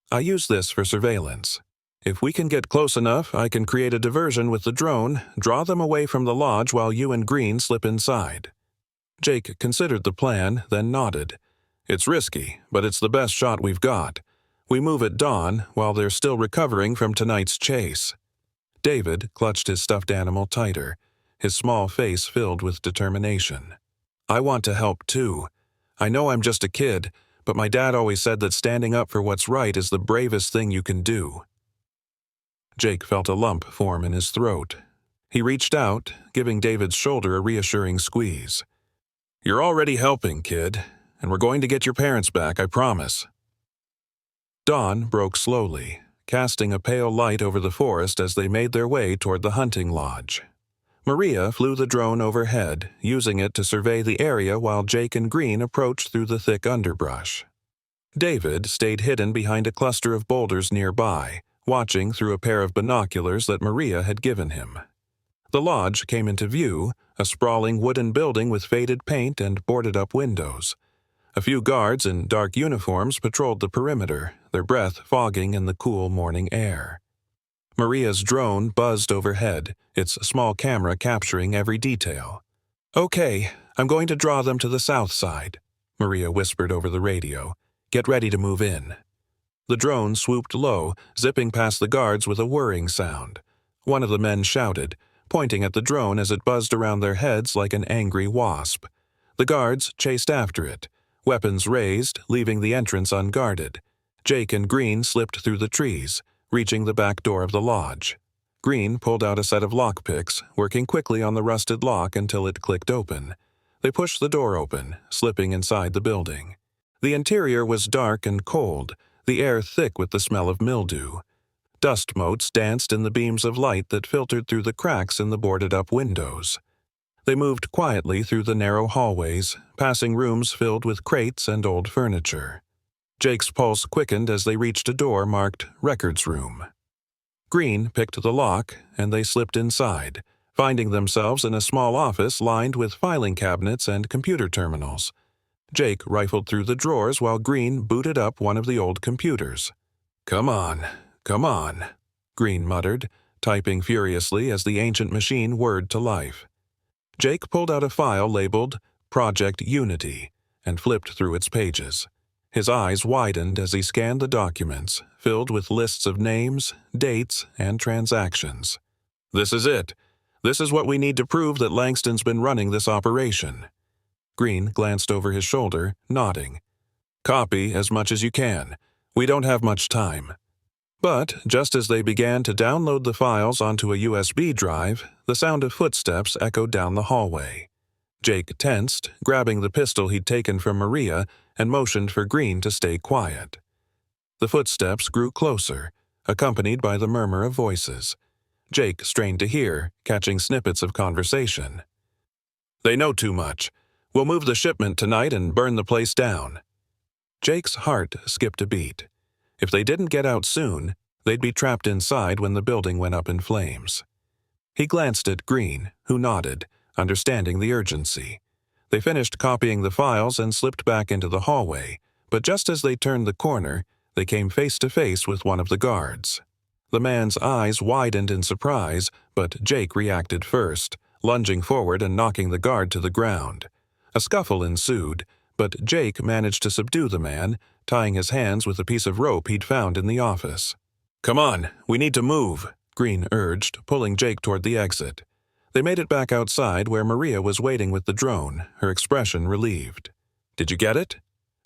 "I use this for surveillance. If we can get close enough, I can create a diversion with the drone, draw them away from the lodge while you and Green slip inside." Jake considered the plan, then nodded. "It's risky, but it's the best shot we've got. We move at dawn, while they're still recovering from tonight's chase." David clutched his stuffed animal tighter, his small face filled with determination. "I want to help too. I know I'm just a kid, but my dad always said that standing up for what's right is the bravest thing you can do." Jake felt a lump form in his throat. He reached out, giving David's shoulder a reassuring squeeze. "You're already helping, kid, and we're going to get your parents back, I promise." Dawn broke slowly, casting a pale light over the forest as they made their way toward the hunting lodge. Maria flew the drone overhead, using it to survey the area while Jake and Green approached through the thick underbrush. David stayed hidden behind a cluster of boulders nearby, watching through a pair of binoculars that Maria had given him. The lodge came into view, a sprawling wooden building with faded paint and boarded-up windows. A few guards in dark uniforms patrolled the perimeter, their breath fogging in the cool morning air. Maria's drone buzzed overhead, its small camera capturing every detail. "Okay, I'm going to draw them to the south side," Maria whispered over the radio. "Get ready to move in." The drone swooped low, zipping past the guards with a whirring sound. One of the men shouted, pointing at the drone as it buzzed around their heads like an angry wasp. The guards chased after it, weapons raised, leaving the entrance unguarded. Jake and Green slipped through the trees, reaching the back door of the lodge. Green pulled out a set of lockpicks, working quickly on the rusted lock until it clicked open. They pushed the door open, slipping inside the building. The interior was dark and cold, the air thick with the smell of mildew. Dust motes danced in the beams of light that filtered through the cracks in the boarded-up windows. They moved quietly through the narrow hallways, passing rooms filled with crates and old furniture. Jake's pulse quickened as they reached a door marked Records Room. Green picked the lock, and they slipped inside, finding themselves in a small office lined with filing cabinets and computer terminals. Jake rifled through the drawers while Green booted up one of the old computers. "Come on, come on," Green muttered, typing furiously as the ancient machine whirred to life. Jake pulled out a file labeled Project Unity and flipped through its pages. His eyes widened as he scanned the documents, filled with lists of names, dates, and transactions. "This is it. This is what we need to prove that Langston's been running this operation." Green glanced over his shoulder, nodding. "Copy as much as you can. We don't have much time." But just as they began to download the files onto a USB drive, the sound of footsteps echoed down the hallway. Jake tensed, grabbing the pistol he'd taken from Maria, and motioned for Green to stay quiet. The footsteps grew closer, accompanied by the murmur of voices. Jake strained to hear, catching snippets of conversation. "They know too much. We'll move the shipment tonight and burn the place down." Jake's heart skipped a beat. If they didn't get out soon, they'd be trapped inside when the building went up in flames. He glanced at Green, who nodded, understanding the urgency. They finished copying the files and slipped back into the hallway, but just as they turned the corner, they came face to face with one of the guards. The man's eyes widened in surprise, but Jake reacted first, lunging forward and knocking the guard to the ground. A scuffle ensued, but Jake managed to subdue the man, tying his hands with a piece of rope he'd found in the office. "Come on, we need to move," Green urged, pulling Jake toward the exit. They made it back outside where Maria was waiting with the drone, her expression relieved. "Did you get it?"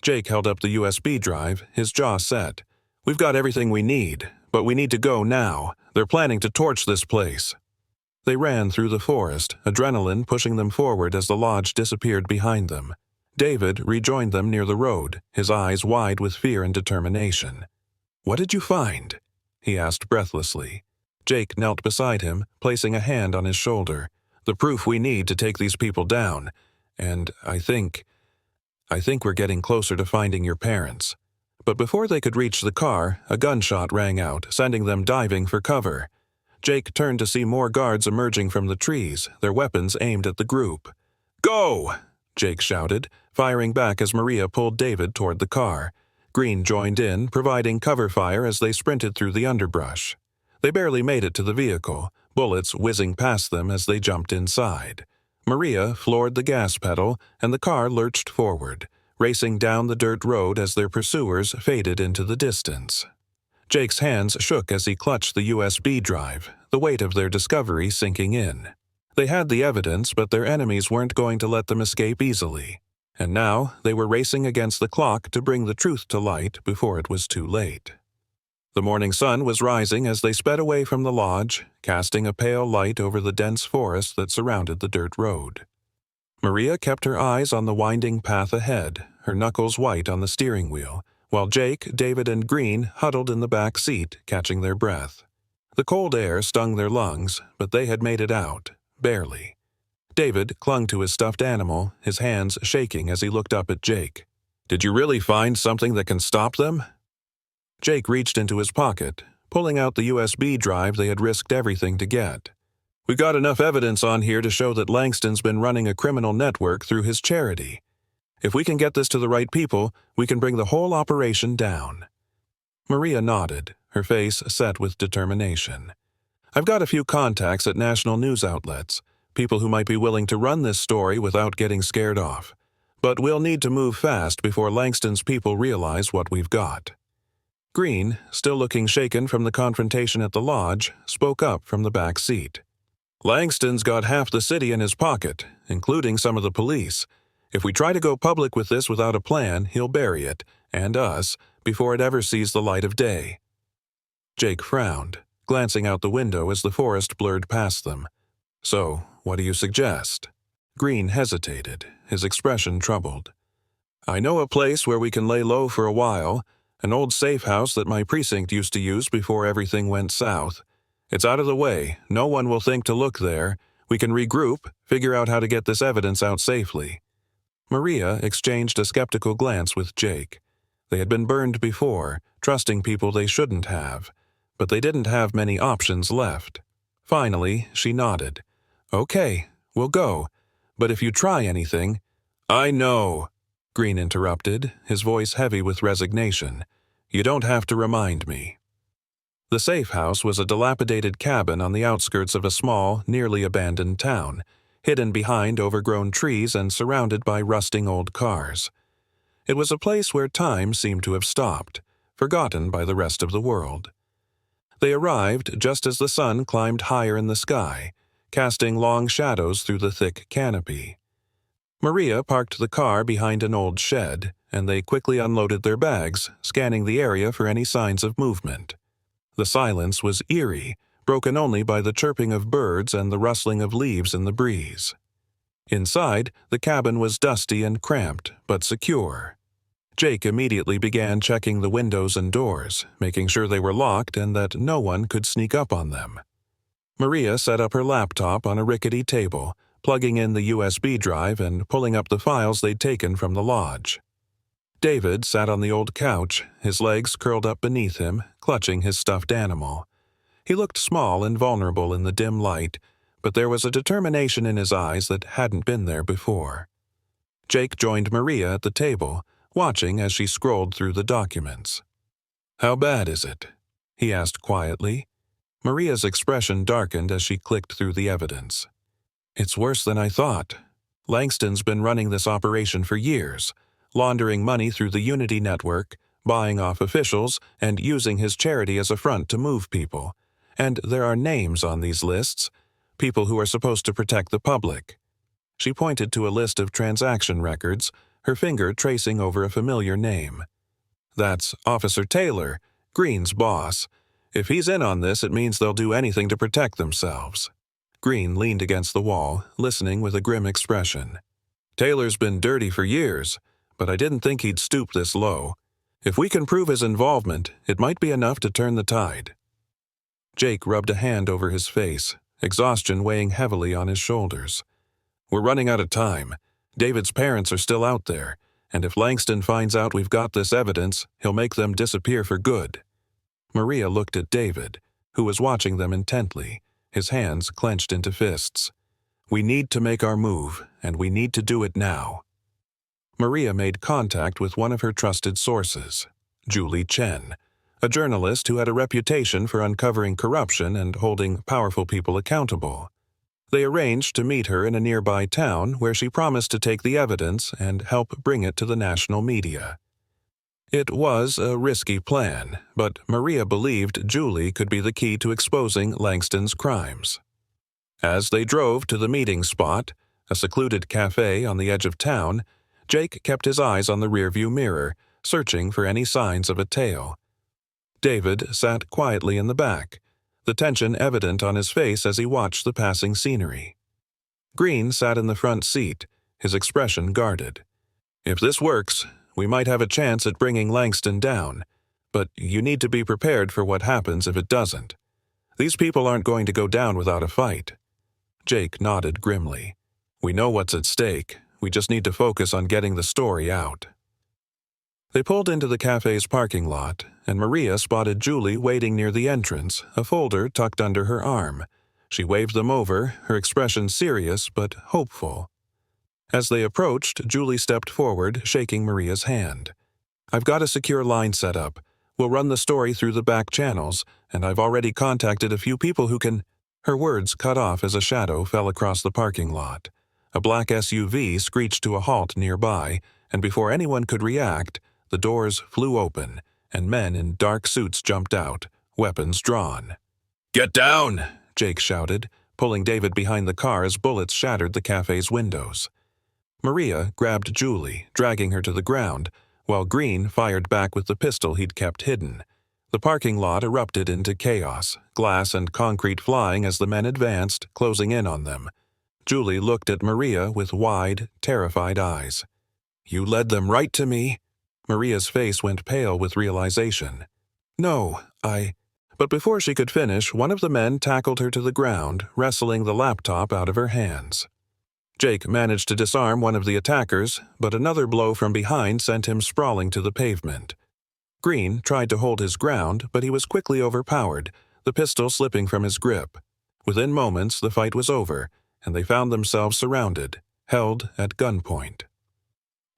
Jake held up the USB drive, his jaw set. "We've got everything we need, but we need to go now. They're planning to torch this place." They ran through the forest, adrenaline pushing them forward as the lodge disappeared behind them. David rejoined them near the road, his eyes wide with fear and determination. "What did you find?" he asked breathlessly. Jake knelt beside him, placing a hand on his shoulder. "The proof we need to take these people down. And I think we're getting closer to finding your parents." But before they could reach the car, a gunshot rang out, sending them diving for cover. Jake turned to see more guards emerging from the trees, their weapons aimed at the group. "Go!" Jake shouted, firing back as Maria pulled David toward the car. Green joined in, providing cover fire as they sprinted through the underbrush. They barely made it to the vehicle, bullets whizzing past them as they jumped inside. Maria floored the gas pedal, and the car lurched forward, racing down the dirt road as their pursuers faded into the distance. Jake's hands shook as he clutched the USB drive, the weight of their discovery sinking in. They had the evidence, but their enemies weren't going to let them escape easily. And now they were racing against the clock to bring the truth to light before it was too late. The morning sun was rising as they sped away from the lodge, casting a pale light over the dense forest that surrounded the dirt road. Maria kept her eyes on the winding path ahead, her knuckles white on the steering wheel, while Jake, David, and Green huddled in the back seat, catching their breath. The cold air stung their lungs, but they had made it out, barely. David clung to his stuffed animal, his hands shaking as he looked up at Jake. "Did you really find something that can stop them?" Jake reached into his pocket, pulling out the USB drive they had risked everything to get. "We've got enough evidence on here to show that Langston's been running a criminal network through his charity. If we can get this to the right people, we can bring the whole operation down." Maria nodded, her face set with determination. "I've got a few contacts at national news outlets, people who might be willing to run this story without getting scared off. But we'll need to move fast before Langston's people realize what we've got." Green, still looking shaken from the confrontation at the lodge, spoke up from the back seat. "Langston's got half the city in his pocket, including some of the police. If we try to go public with this without a plan, he'll bury it, and us, before it ever sees the light of day." Jake frowned, glancing out the window as the forest blurred past them. "So, what do you suggest?" Green hesitated, his expression troubled. "I know a place where we can lay low for a while, an old safe house that my precinct used to use before everything went south. It's out of the way, no one will think to look there. We can regroup, figure out how to get this evidence out safely." Maria exchanged a skeptical glance with Jake. They had been burned before, trusting people they shouldn't have, but they didn't have many options left. Finally, she nodded. Okay, we'll go. But if you try anything— I know, Green interrupted, his voice heavy with resignation. You don't have to remind me. The safe house was a dilapidated cabin on the outskirts of a small, nearly abandoned town, hidden behind overgrown trees and surrounded by rusting old cars. It was a place where time seemed to have stopped, forgotten by the rest of the world. They arrived just as the sun climbed higher in the sky, casting long shadows through the thick canopy. Maria parked the car behind an old shed, and they quickly unloaded their bags, scanning the area for any signs of movement. The silence was eerie, broken only by the chirping of birds and the rustling of leaves in the breeze. Inside, the cabin was dusty and cramped, but secure. Jake immediately began checking the windows and doors, making sure they were locked and that no one could sneak up on them. Maria set up her laptop on a rickety table, plugging in the USB drive and pulling up the files they'd taken from the lodge. David sat on the old couch, his legs curled up beneath him, clutching his stuffed animal. He looked small and vulnerable in the dim light, but there was a determination in his eyes that hadn't been there before. Jake joined Maria at the table, watching as she scrolled through the documents. "How bad is it?" he asked quietly. Maria's expression darkened as she clicked through the evidence. "It's worse than I thought. Langston's been running this operation for years, laundering money through the Unity network, buying off officials, and using his charity as a front to move people. And there are names on these lists, people who are supposed to protect the public." She pointed to a list of transaction records, her finger tracing over a familiar name. "That's Officer Taylor, Green's boss. If he's in on this, it means they'll do anything to protect themselves." Green leaned against the wall, listening with a grim expression. "Taylor's been dirty for years, but I didn't think he'd stoop this low. If we can prove his involvement, it might be enough to turn the tide." Jake rubbed a hand over his face, exhaustion weighing heavily on his shoulders. "We're running out of time. David's parents are still out there, and if Langston finds out we've got this evidence, he'll make them disappear for good." Maria looked at David, who was watching them intently, his hands clenched into fists. "We need to make our move, and we need to do it now." Maria made contact with one of her trusted sources, Julie Chen, a journalist who had a reputation for uncovering corruption and holding powerful people accountable. They arranged to meet her in a nearby town where she promised to take the evidence and help bring it to the national media. It was a risky plan, but Maria believed Julie could be the key to exposing Langston's crimes. As they drove to the meeting spot, a secluded cafe on the edge of town, Jake kept his eyes on the rearview mirror, searching for any signs of a tail. David sat quietly in the back, the tension evident on his face as he watched the passing scenery. Green sat in the front seat, his expression guarded. "If this works, we might have a chance at bringing Langston down, but you need to be prepared for what happens if it doesn't. These people aren't going to go down without a fight." Jake nodded grimly. "We know what's at stake. We just need to focus on getting the story out." They pulled into the cafe's parking lot, and Maria spotted Julie waiting near the entrance, a folder tucked under her arm. She waved them over, her expression serious but hopeful. As they approached, Julie stepped forward, shaking Maria's hand. "I've got a secure line set up. We'll run the story through the back channels, and I've already contacted a few people who can—" Her words cut off as a shadow fell across the parking lot. A black SUV screeched to a halt nearby, and before anyone could react, the doors flew open, and men in dark suits jumped out, weapons drawn. "Get down!" Jake shouted, pulling David behind the car as bullets shattered the cafe's windows. Maria grabbed Julie, dragging her to the ground, while Green fired back with the pistol he'd kept hidden. The parking lot erupted into chaos, glass and concrete flying as the men advanced, closing in on them. Julie looked at Maria with wide, terrified eyes. "You led them right to me?" Maria's face went pale with realization. "No, But before she could finish, one of the men tackled her to the ground, wrestling the laptop out of her hands. Jake managed to disarm one of the attackers, but another blow from behind sent him sprawling to the pavement. Green tried to hold his ground, but he was quickly overpowered, the pistol slipping from his grip. Within moments, the fight was over, and they found themselves surrounded, held at gunpoint.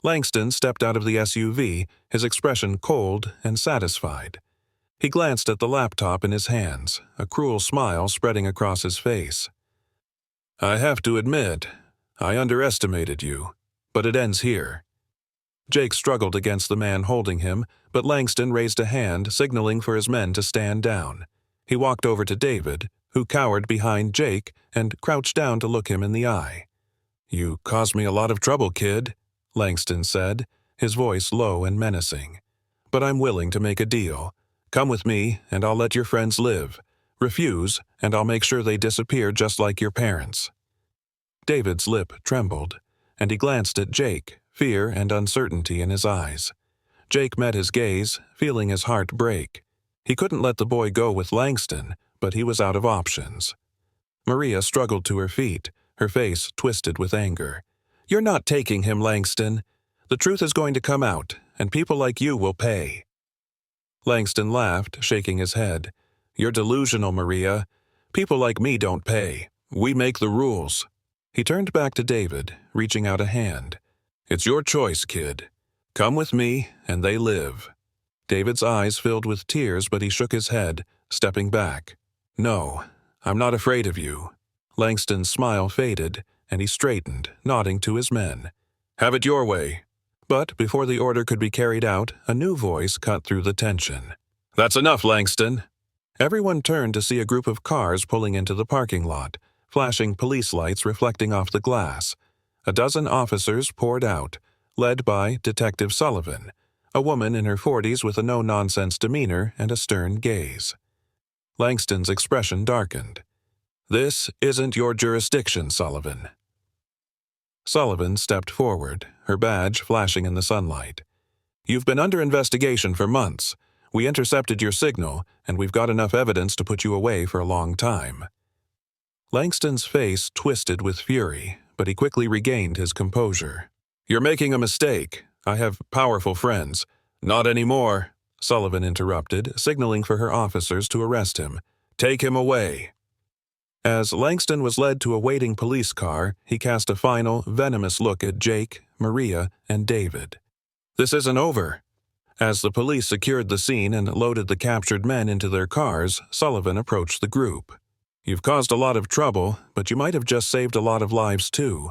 Langston stepped out of the SUV, his expression cold and satisfied. He glanced at the laptop in his hands, a cruel smile spreading across his face. "I have to admit, I underestimated you, but it ends here." Jake struggled against the man holding him, but Langston raised a hand, signaling for his men to stand down. He walked over to David, who cowered behind Jake and crouched down to look him in the eye. "You caused me a lot of trouble, kid," Langston said, his voice low and menacing. "But I'm willing to make a deal. Come with me, and I'll let your friends live. Refuse, and I'll make sure they disappear just like your parents." David's lip trembled, and he glanced at Jake, fear and uncertainty in his eyes. Jake met his gaze, feeling his heart break. He couldn't let the boy go with Langston, but he was out of options. Maria struggled to her feet, her face twisted with anger. "You're not taking him, Langston. The truth is going to come out, and people like you will pay." Langston laughed, shaking his head. "You're delusional, Maria. People like me don't pay. We make the rules." He turned back to David, reaching out a hand. "It's your choice, kid. Come with me, and they live." David's eyes filled with tears, but he shook his head, stepping back. "No, I'm not afraid of you." Langston's smile faded, and he straightened, nodding to his men. "Have it your way." But before the order could be carried out, a new voice cut through the tension. "That's enough, Langston." Everyone turned to see a group of cars pulling into the parking lot, flashing police lights reflecting off the glass. A dozen officers poured out, led by Detective Sullivan, a woman in her 40s with a no-nonsense demeanor and a stern gaze. Langston's expression darkened. "This isn't your jurisdiction, Sullivan." Sullivan stepped forward, her badge flashing in the sunlight. "You've been under investigation for months. We intercepted your signal, and we've got enough evidence to put you away for a long time." Langston's face twisted with fury, but he quickly regained his composure. "You're making a mistake. I have powerful friends." "Not anymore," Sullivan interrupted, signaling for her officers to arrest him. "Take him away." As Langston was led to a waiting police car, he cast a final, venomous look at Jake, Maria, and David. "This isn't over." As the police secured the scene and loaded the captured men into their cars, Sullivan approached the group. "You've caused a lot of trouble, but you might have just saved a lot of lives too.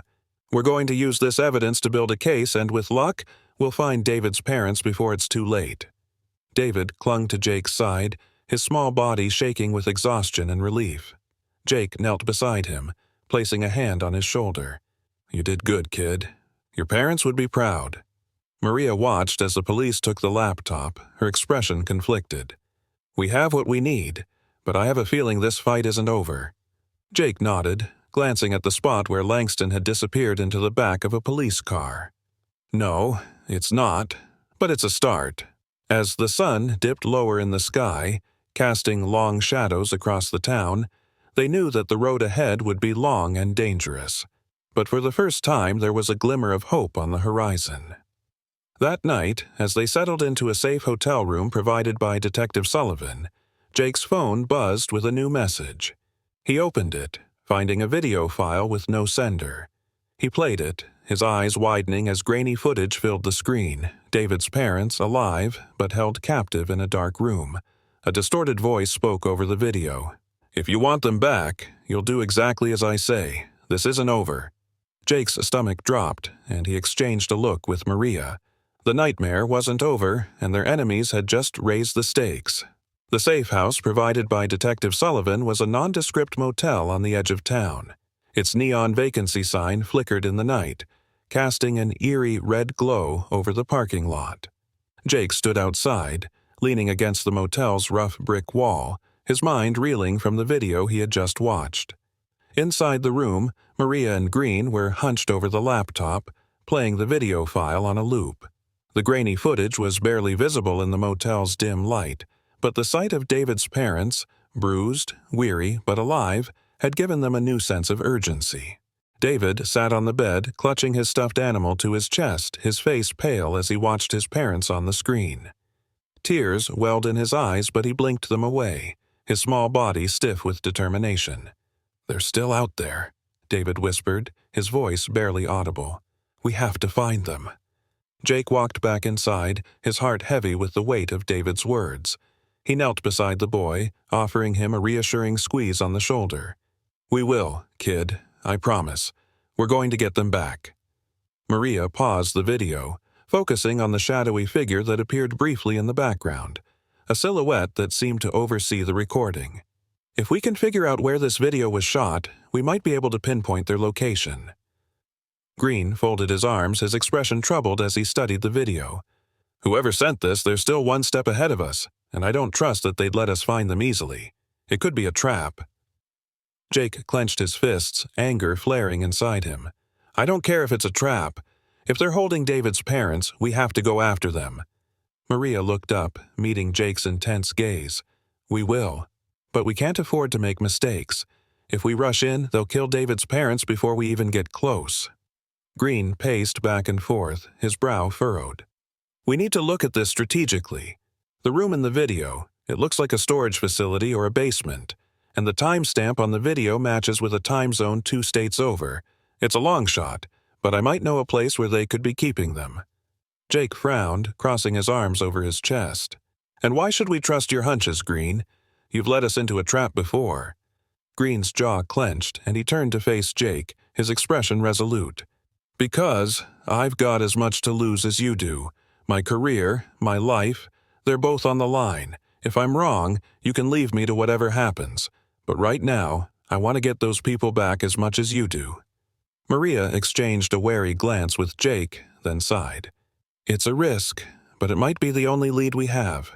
We're going to use this evidence to build a case, and with luck, we'll find David's parents before it's too late." David clung to Jake's side, his small body shaking with exhaustion and relief. Jake knelt beside him, placing a hand on his shoulder. "You did good, kid. Your parents would be proud." Maria watched as the police took the laptop, her expression conflicted. "We have what we need, but I have a feeling this fight isn't over." Jake nodded, glancing at the spot where Langston had disappeared into the back of a police car. "No, it's not, but it's a start." As the sun dipped lower in the sky, casting long shadows across the town, they knew that the road ahead would be long and dangerous. But for the first time there was a glimmer of hope on the horizon. That night, as they settled into a safe hotel room provided by Detective Sullivan, Jake's phone buzzed with a new message. He opened it, finding a video file with no sender. He played it, his eyes widening as grainy footage filled the screen, David's parents alive but held captive in a dark room. A distorted voice spoke over the video. "If you want them back, you'll do exactly as I say. This isn't over." Jake's stomach dropped, and he exchanged a look with Maria. The nightmare wasn't over, and their enemies had just raised the stakes. The safe house provided by Detective Sullivan was a nondescript motel on the edge of town. Its neon vacancy sign flickered in the night, casting an eerie red glow over the parking lot. Jake stood outside, leaning against the motel's rough brick wall, his mind reeling from the video he had just watched. Inside the room, Maria and Green were hunched over the laptop, playing the video file on a loop. The grainy footage was barely visible in the motel's dim light, but the sight of David's parents, bruised, weary, but alive, had given them a new sense of urgency. David sat on the bed, clutching his stuffed animal to his chest, his face pale as he watched his parents on the screen. Tears welled in his eyes, but he blinked them away, his small body stiff with determination. "They're still out there," David whispered, his voice barely audible. "We have to find them." Jake walked back inside, his heart heavy with the weight of David's words. He knelt beside the boy, offering him a reassuring squeeze on the shoulder. "We will, kid, I promise. We're going to get them back." Maria paused the video, focusing on the shadowy figure that appeared briefly in the background, a silhouette that seemed to oversee the recording. "If we can figure out where this video was shot, we might be able to pinpoint their location." Green folded his arms, his expression troubled as he studied the video. "Whoever sent this, they're still one step ahead of us, and I don't trust that they'd let us find them easily. It could be a trap." Jake clenched his fists, anger flaring inside him. "I don't care if it's a trap. If they're holding David's parents, we have to go after them." Maria looked up, meeting Jake's intense gaze. "We will. But we can't afford to make mistakes. If we rush in, they'll kill David's parents before we even get close." Green paced back and forth, his brow furrowed. "We need to look at this strategically. The room in the video, it looks like a storage facility or a basement, and the timestamp on the video matches with a time zone 2 states over. It's a long shot, but I might know a place where they could be keeping them." Jake frowned, crossing his arms over his chest. "And why should we trust your hunches, Green? You've led us into a trap before." Green's jaw clenched, and he turned to face Jake, his expression resolute. "Because I've got as much to lose as you do. My career, my life, they're both on the line. If I'm wrong, you can leave me to whatever happens. But right now, I want to get those people back as much as you do." Maria exchanged a wary glance with Jake, then sighed. "It's a risk, but it might be the only lead we have."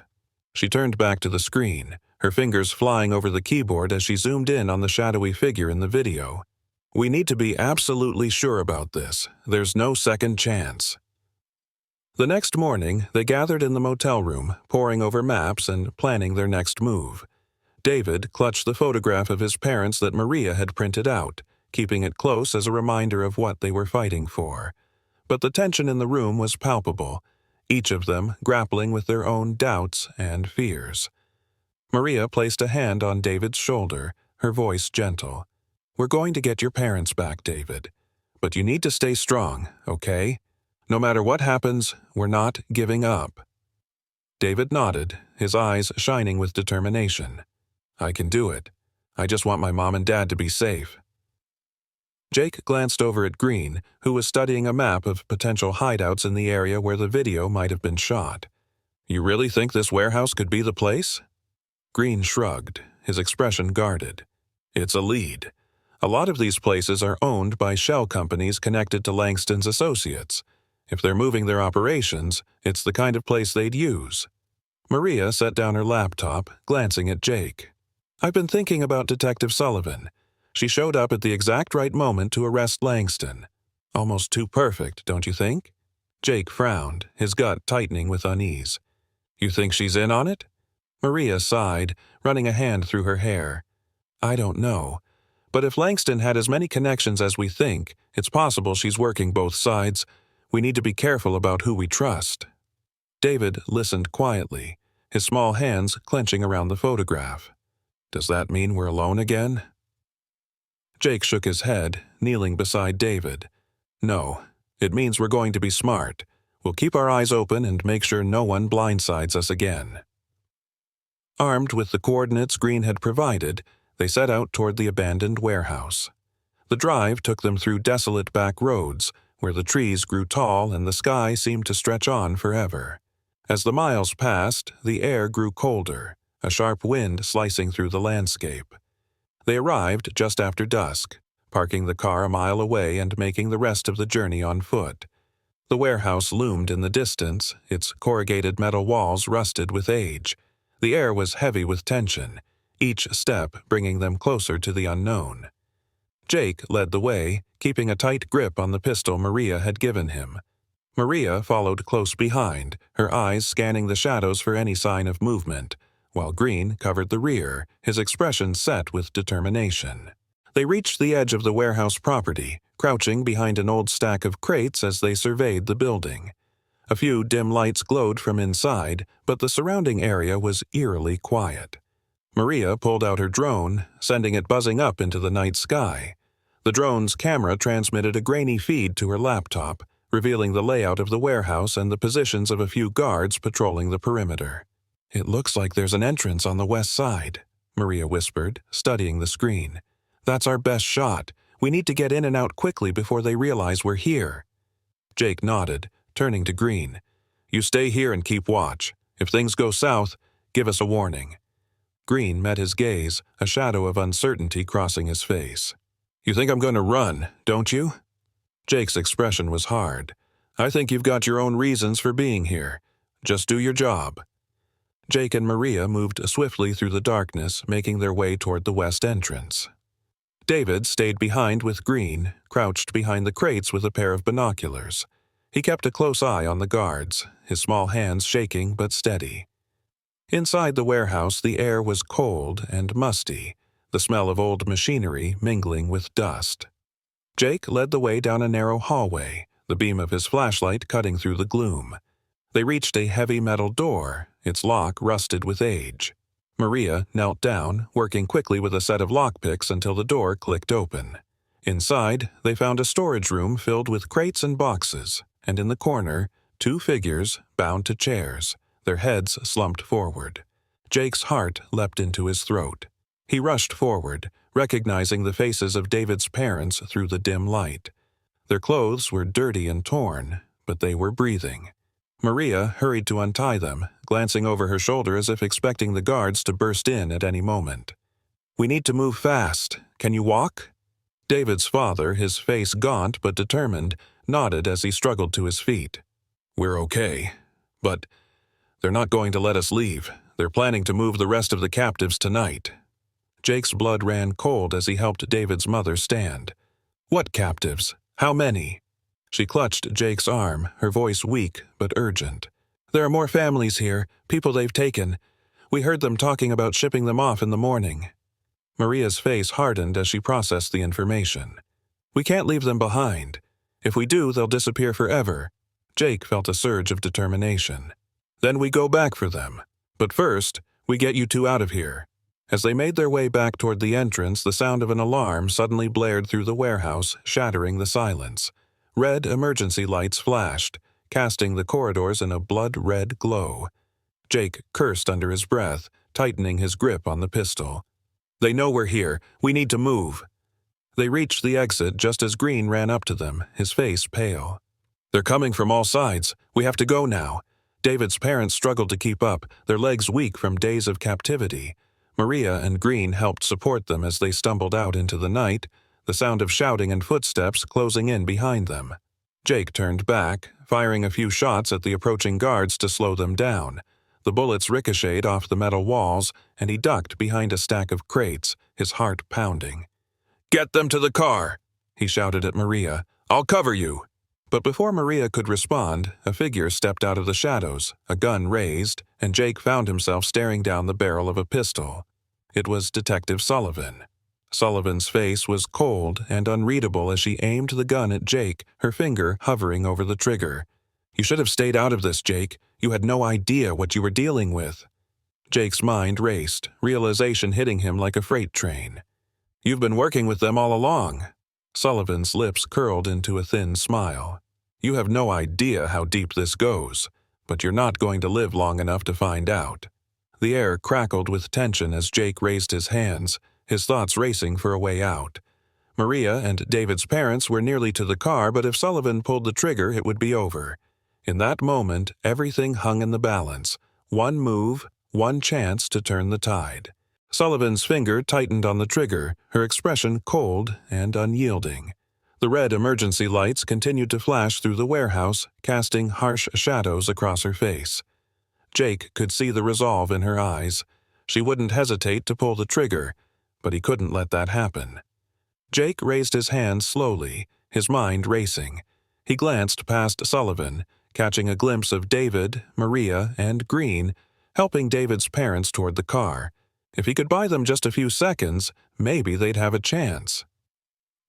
She turned back to the screen, her fingers flying over the keyboard as she zoomed in on the shadowy figure in the video. "We need to be absolutely sure about this. There's no second chance." The next morning, they gathered in the motel room, poring over maps and planning their next move. David clutched the photograph of his parents that Maria had printed out, keeping it close as a reminder of what they were fighting for. But the tension in the room was palpable, each of them grappling with their own doubts and fears. Maria placed a hand on David's shoulder, her voice gentle. "We're going to get your parents back, David. But you need to stay strong, okay? No matter what happens, we're not giving up." David nodded, his eyes shining with determination. "I can do it. I just want my mom and dad to be safe." Jake glanced over at Green, who was studying a map of potential hideouts in the area where the video might have been shot. "You really think this warehouse could be the place?" Green shrugged, his expression guarded. "It's a lead. A lot of these places are owned by shell companies connected to Langston's associates. If they're moving their operations, it's the kind of place they'd use." Maria set down her laptop, glancing at Jake. "I've been thinking about Detective Sullivan. She showed up at the exact right moment to arrest Langston. Almost too perfect, don't you think?" Jake frowned, his gut tightening with unease. "You think she's in on it?" Maria sighed, running a hand through her hair. "I don't know. But if Langston had as many connections as we think, it's possible she's working both sides. We need to be careful about who we trust." David listened quietly, his small hands clenching around the photograph. "Does that mean we're alone again?" Jake shook his head, kneeling beside David. "No, it means we're going to be smart. We'll keep our eyes open and make sure no one blindsides us again." Armed with the coordinates Green had provided, they set out toward the abandoned warehouse. The drive took them through desolate back roads, where the trees grew tall and the sky seemed to stretch on forever. As the miles passed, the air grew colder, a sharp wind slicing through the landscape. They arrived just after dusk, parking the car a mile away and making the rest of the journey on foot. The warehouse loomed in the distance, its corrugated metal walls rusted with age. The air was heavy with tension, each step bringing them closer to the unknown. Jake led the way, keeping a tight grip on the pistol Maria had given him. Maria followed close behind, her eyes scanning the shadows for any sign of movement, while Green covered the rear, his expression set with determination. They reached the edge of the warehouse property, crouching behind an old stack of crates as they surveyed the building. A few dim lights glowed from inside, but the surrounding area was eerily quiet. Maria pulled out her drone, sending it buzzing up into the night sky. The drone's camera transmitted a grainy feed to her laptop, revealing the layout of the warehouse and the positions of a few guards patrolling the perimeter. "It looks like there's an entrance on the west side," Maria whispered, studying the screen. "That's our best shot. We need to get in and out quickly before they realize we're here." Jake nodded, turning to Green. "You stay here and keep watch. If things go south, give us a warning." Green met his gaze, a shadow of uncertainty crossing his face. "You think I'm going to run, don't you?" Jake's expression was hard. "I think you've got your own reasons for being here. Just do your job." Jake and Maria moved swiftly through the darkness, making their way toward the west entrance. David stayed behind with Green, crouched behind the crates with a pair of binoculars. He kept a close eye on the guards, his small hands shaking but steady. Inside the warehouse, the air was cold and musty, the smell of old machinery mingling with dust. Jake led the way down a narrow hallway, the beam of his flashlight cutting through the gloom. They reached a heavy metal door, its lock rusted with age. Maria knelt down, working quickly with a set of lockpicks until the door clicked open. Inside, they found a storage room filled with crates and boxes, and in the corner, two figures bound to chairs, their heads slumped forward. Jake's heart leapt into his throat. He rushed forward, recognizing the faces of David's parents through the dim light. Their clothes were dirty and torn, but they were breathing. Maria hurried to untie them, glancing over her shoulder as if expecting the guards to burst in at any moment. "We need to move fast. Can you walk?" David's father, his face gaunt but determined, nodded as he struggled to his feet. "We're okay, but they're not going to let us leave. They're planning to move the rest of the captives tonight." Jake's blood ran cold as he helped David's mother stand. "What captives? How many?" She clutched Jake's arm, her voice weak but urgent. "There are more families here, people they've taken. We heard them talking about shipping them off in the morning." Maria's face hardened as she processed the information. "We can't leave them behind. If we do, they'll disappear forever." Jake felt a surge of determination. "Then we go back for them. But first, we get you two out of here." As they made their way back toward the entrance, the sound of an alarm suddenly blared through the warehouse, shattering the silence. Red emergency lights flashed, casting the corridors in a blood-red glow. Jake cursed under his breath, tightening his grip on the pistol. "They know we're here. We need to move." They reached the exit just as Green ran up to them, his face pale. "They're coming from all sides. We have to go now." David's parents struggled to keep up, their legs weak from days of captivity. Maria and Green helped support them as they stumbled out into the night, the sound of shouting and footsteps closing in behind them. Jake turned back, firing a few shots at the approaching guards to slow them down. The bullets ricocheted off the metal walls, and he ducked behind a stack of crates, his heart pounding. "Get them to the car!" he shouted at Maria. "I'll cover you!" But before Maria could respond, a figure stepped out of the shadows, a gun raised, and Jake found himself staring down the barrel of a pistol. It was Detective Sullivan. Sullivan's face was cold and unreadable as she aimed the gun at Jake, her finger hovering over the trigger. "You should have stayed out of this, Jake. You had no idea what you were dealing with." Jake's mind raced, realization hitting him like a freight train. "You've been working with them all along." Sullivan's lips curled into a thin smile. "You have no idea how deep this goes, but you're not going to live long enough to find out." The air crackled with tension as Jake raised his hands, his thoughts racing for a way out. Maria and David's parents were nearly to the car, but if Sullivan pulled the trigger, it would be over. In that moment, everything hung in the balance. One move, one chance to turn the tide. Sullivan's finger tightened on the trigger, her expression cold and unyielding. The red emergency lights continued to flash through the warehouse, casting harsh shadows across her face. Jake could see the resolve in her eyes. She wouldn't hesitate to pull the trigger, but he couldn't let that happen. Jake raised his hand slowly, his mind racing. He glanced past Sullivan, catching a glimpse of David, Maria, and Green, helping David's parents toward the car. If he could buy them just a few seconds, maybe they'd have a chance.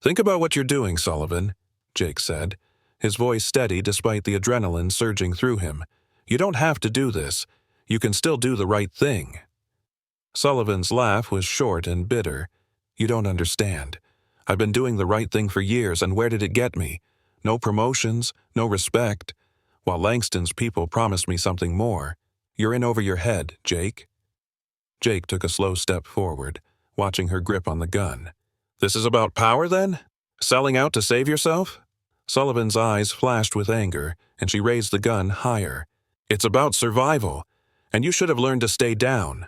"Think about what you're doing, Sullivan," Jake said, his voice steady despite the adrenaline surging through him. "You don't have to do this. You can still do the right thing." Sullivan's laugh was short and bitter. "You don't understand. I've been doing the right thing for years, and where did it get me? No promotions, no respect. While Langston's people promised me something more. You're in over your head, Jake." Jake took a slow step forward, watching her grip on the gun. "This is about power, then? Selling out to save yourself?" Sullivan's eyes flashed with anger, and she raised the gun higher. "It's about survival, and you should have learned to stay down."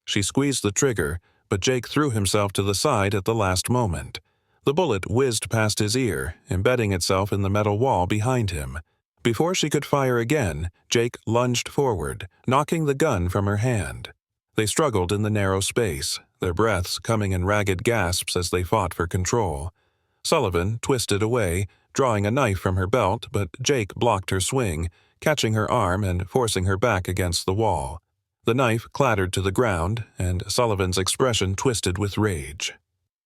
She squeezed the trigger, but Jake threw himself to the side at the last moment. The bullet whizzed past his ear, embedding itself in the metal wall behind him. Before she could fire again, Jake lunged forward, knocking the gun from her hand. They struggled in the narrow space, their breaths coming in ragged gasps as they fought for control. Sullivan twisted away, drawing a knife from her belt, but Jake blocked her swing, catching her arm and forcing her back against the wall. The knife clattered to the ground, and Sullivan's expression twisted with rage.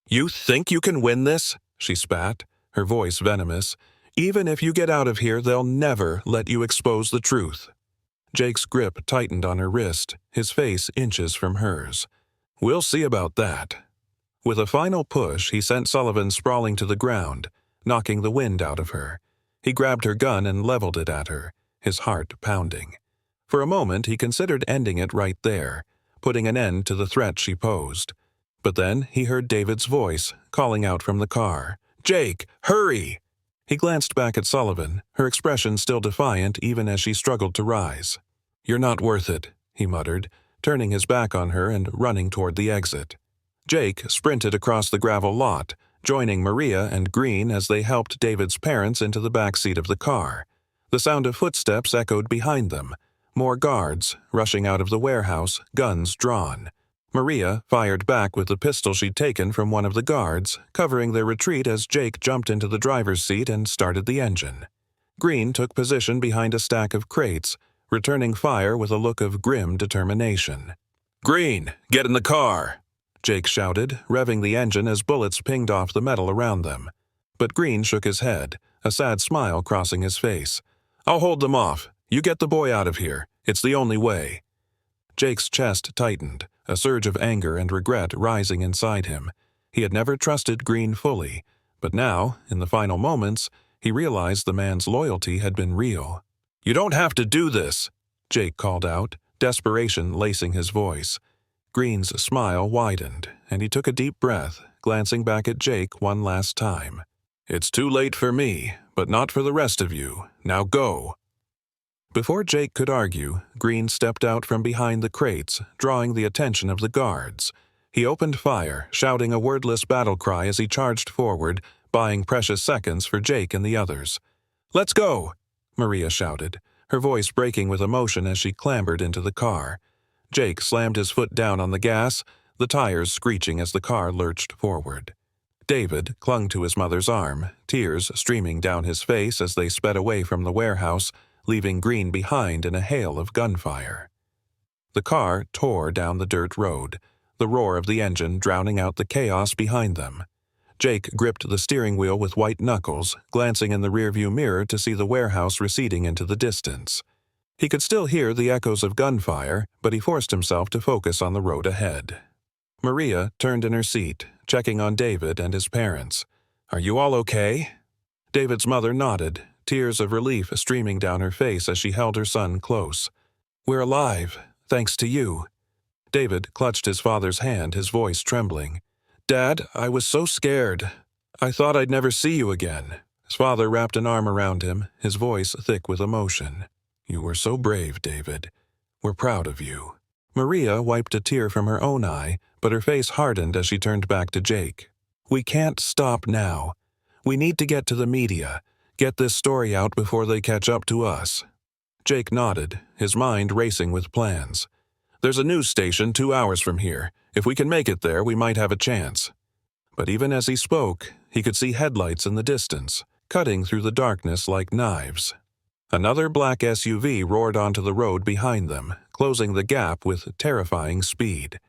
"You think you can win this?" she spat, her voice venomous. "Even if you get out of here, they'll never let you expose the truth." Jake's grip tightened on her wrist, his face inches from hers. "We'll see about that." With a final push, he sent Sullivan sprawling to the ground, knocking the wind out of her. He grabbed her gun and leveled it at her, his heart pounding. For a moment, he considered ending it right there, putting an end to the threat she posed. But then he heard David's voice, calling out from the car. "Jake, hurry!" He glanced back at Sullivan, her expression still defiant even as she struggled to rise. "You're not worth it," he muttered, turning his back on her and running toward the exit. Jake sprinted across the gravel lot, joining Maria and Green as they helped David's parents into the back seat of the car. The sound of footsteps echoed behind them. More guards, rushing out of the warehouse, guns drawn. Maria fired back with the pistol she'd taken from one of the guards, covering their retreat as Jake jumped into the driver's seat and started the engine. Green took position behind a stack of crates, returning fire with a look of grim determination. "Green, get in the car!" Jake shouted, revving the engine as bullets pinged off the metal around them. But Green shook his head, a sad smile crossing his face. "I'll hold them off. You get the boy out of here. It's the only way." Jake's chest tightened, a surge of anger and regret rising inside him. He had never trusted Green fully, but now, in the final moments, he realized the man's loyalty had been real. "You don't have to do this," Jake called out, desperation lacing his voice. Green's smile widened, and he took a deep breath, glancing back at Jake one last time. "It's too late for me, but not for the rest of you. Now go." Before Jake could argue, Green stepped out from behind the crates, drawing the attention of the guards. He opened fire, shouting a wordless battle cry as he charged forward, buying precious seconds for Jake and the others. "Let's go!" Maria shouted, her voice breaking with emotion as she clambered into the car. Jake slammed his foot down on the gas, the tires screeching as the car lurched forward. David clung to his mother's arm, tears streaming down his face as they sped away from the warehouse, leaving Green behind in a hail of gunfire. The car tore down the dirt road, the roar of the engine drowning out the chaos behind them. Jake gripped the steering wheel with white knuckles, glancing in the rearview mirror to see the warehouse receding into the distance. He could still hear the echoes of gunfire, but he forced himself to focus on the road ahead. Maria turned in her seat, checking on David and his parents. "Are you all okay?" David's mother nodded, tears of relief streaming down her face as she held her son close. "We're alive, thanks to you." David clutched his father's hand, his voice trembling. "Dad, I was so scared. I thought I'd never see you again." His father wrapped an arm around him, his voice thick with emotion. "You were so brave, David. We're proud of you." Maria wiped a tear from her own eye, but her face hardened as she turned back to Jake. "We can't stop now. We need to get to the media. Get this story out before they catch up to us." Jake nodded, his mind racing with plans. "There's a news station 2 hours from here. If we can make it there, we might have a chance." But even as he spoke, he could see headlights in the distance, cutting through the darkness like knives. Another black SUV roared onto the road behind them, closing the gap with terrifying speed.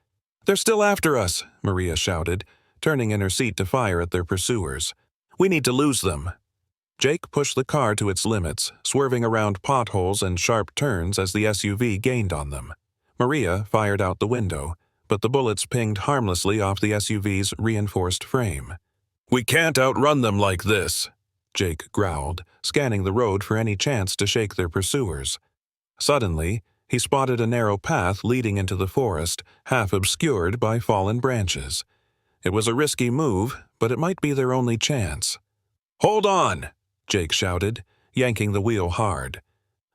"They're still after us," Maria shouted, turning in her seat to fire at their pursuers. "We need to lose them." Jake pushed the car to its limits, swerving around potholes and sharp turns as the SUV gained on them. Maria fired out the window, but the bullets pinged harmlessly off the SUV's reinforced frame. "We can't outrun them like this," Jake growled, scanning the road for any chance to shake their pursuers. Suddenly, he spotted a narrow path leading into the forest, half obscured by fallen branches. It was a risky move, but it might be their only chance. "Hold on!" Jake shouted, yanking the wheel hard.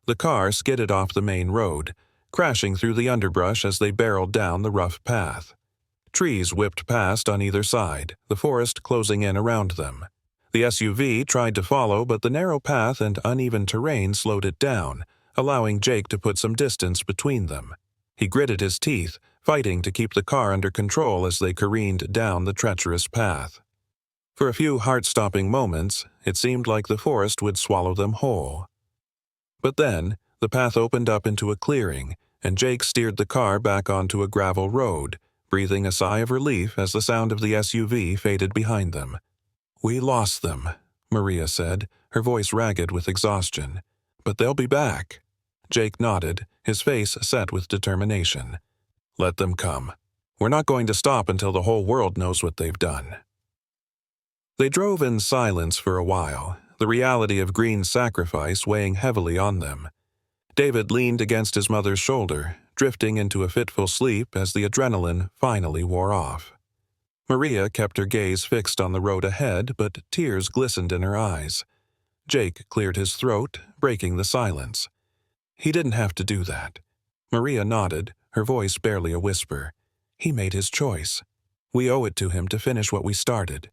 The car skidded off the main road, crashing through the underbrush as they barreled down the rough path. Trees whipped past on either side, the forest closing in around them. The SUV tried to follow, but the narrow path and uneven terrain slowed it down, allowing Jake to put some distance between them. He gritted his teeth, fighting to keep the car under control as they careened down the treacherous path. For a few heart-stopping moments, it seemed like the forest would swallow them whole. But then, the path opened up into a clearing, and Jake steered the car back onto a gravel road, breathing a sigh of relief as the sound of the SUV faded behind them. "We lost them," Maria said, her voice ragged with exhaustion. "But they'll be back." Jake nodded, his face set with determination. "Let them come. We're not going to stop until the whole world knows what they've done." They drove in silence for a while, the reality of Green's sacrifice weighing heavily on them. David leaned against his mother's shoulder, drifting into a fitful sleep as the adrenaline finally wore off. Maria kept her gaze fixed on the road ahead, but tears glistened in her eyes. Jake cleared his throat, breaking the silence. "He didn't have to do that." Maria nodded, her voice barely a whisper. "He made his choice. We owe it to him to finish what we started."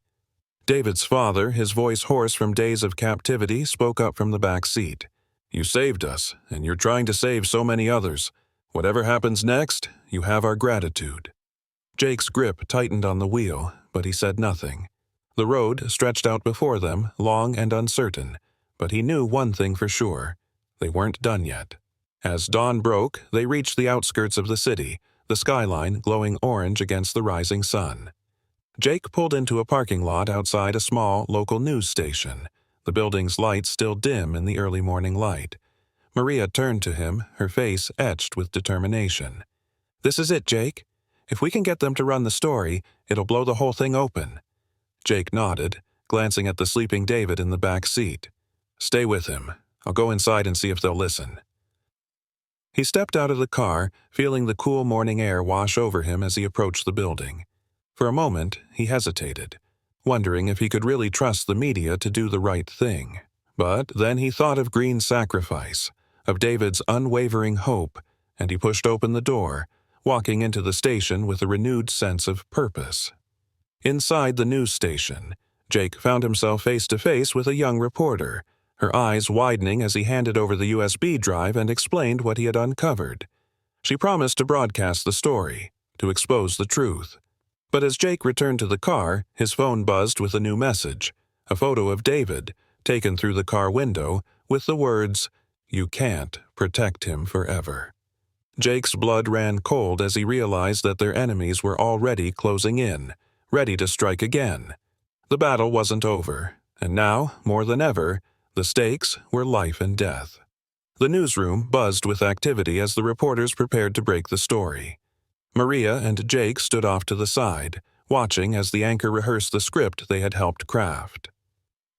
David's father, his voice hoarse from days of captivity, spoke up from the back seat. "You saved us, and you're trying to save so many others. Whatever happens next, you have our gratitude." Jake's grip tightened on the wheel, but he said nothing. The road stretched out before them, long and uncertain, but he knew one thing for sure. They weren't done yet. As dawn broke, they reached the outskirts of the city, the skyline glowing orange against the rising sun. Jake pulled into a parking lot outside a small local news station, the building's lights still dim in the early morning light. Maria turned to him, her face etched with determination. "This is it, Jake. If we can get them to run the story, it'll blow the whole thing open." Jake nodded, glancing at the sleeping David in the back seat. "Stay with him. I'll go inside and see if they'll listen." He stepped out of the car, feeling the cool morning air wash over him as he approached the building. For a moment, he hesitated, wondering if he could really trust the media to do the right thing. But then he thought of Green's sacrifice, of David's unwavering hope, and he pushed open the door, walking into the station with a renewed sense of purpose. Inside the news station, Jake found himself face to face with a young reporter, her eyes widening as he handed over the USB drive and explained what he had uncovered. She promised to broadcast the story, to expose the truth. But as Jake returned to the car, his phone buzzed with a new message, a photo of David, taken through the car window, with the words, "You can't protect him forever." Jake's blood ran cold as he realized that their enemies were already closing in, ready to strike again. The battle wasn't over, and now, more than ever, the stakes were life and death. The newsroom buzzed with activity as the reporters prepared to break the story. Maria and Jake stood off to the side, watching as the anchor rehearsed the script they had helped craft.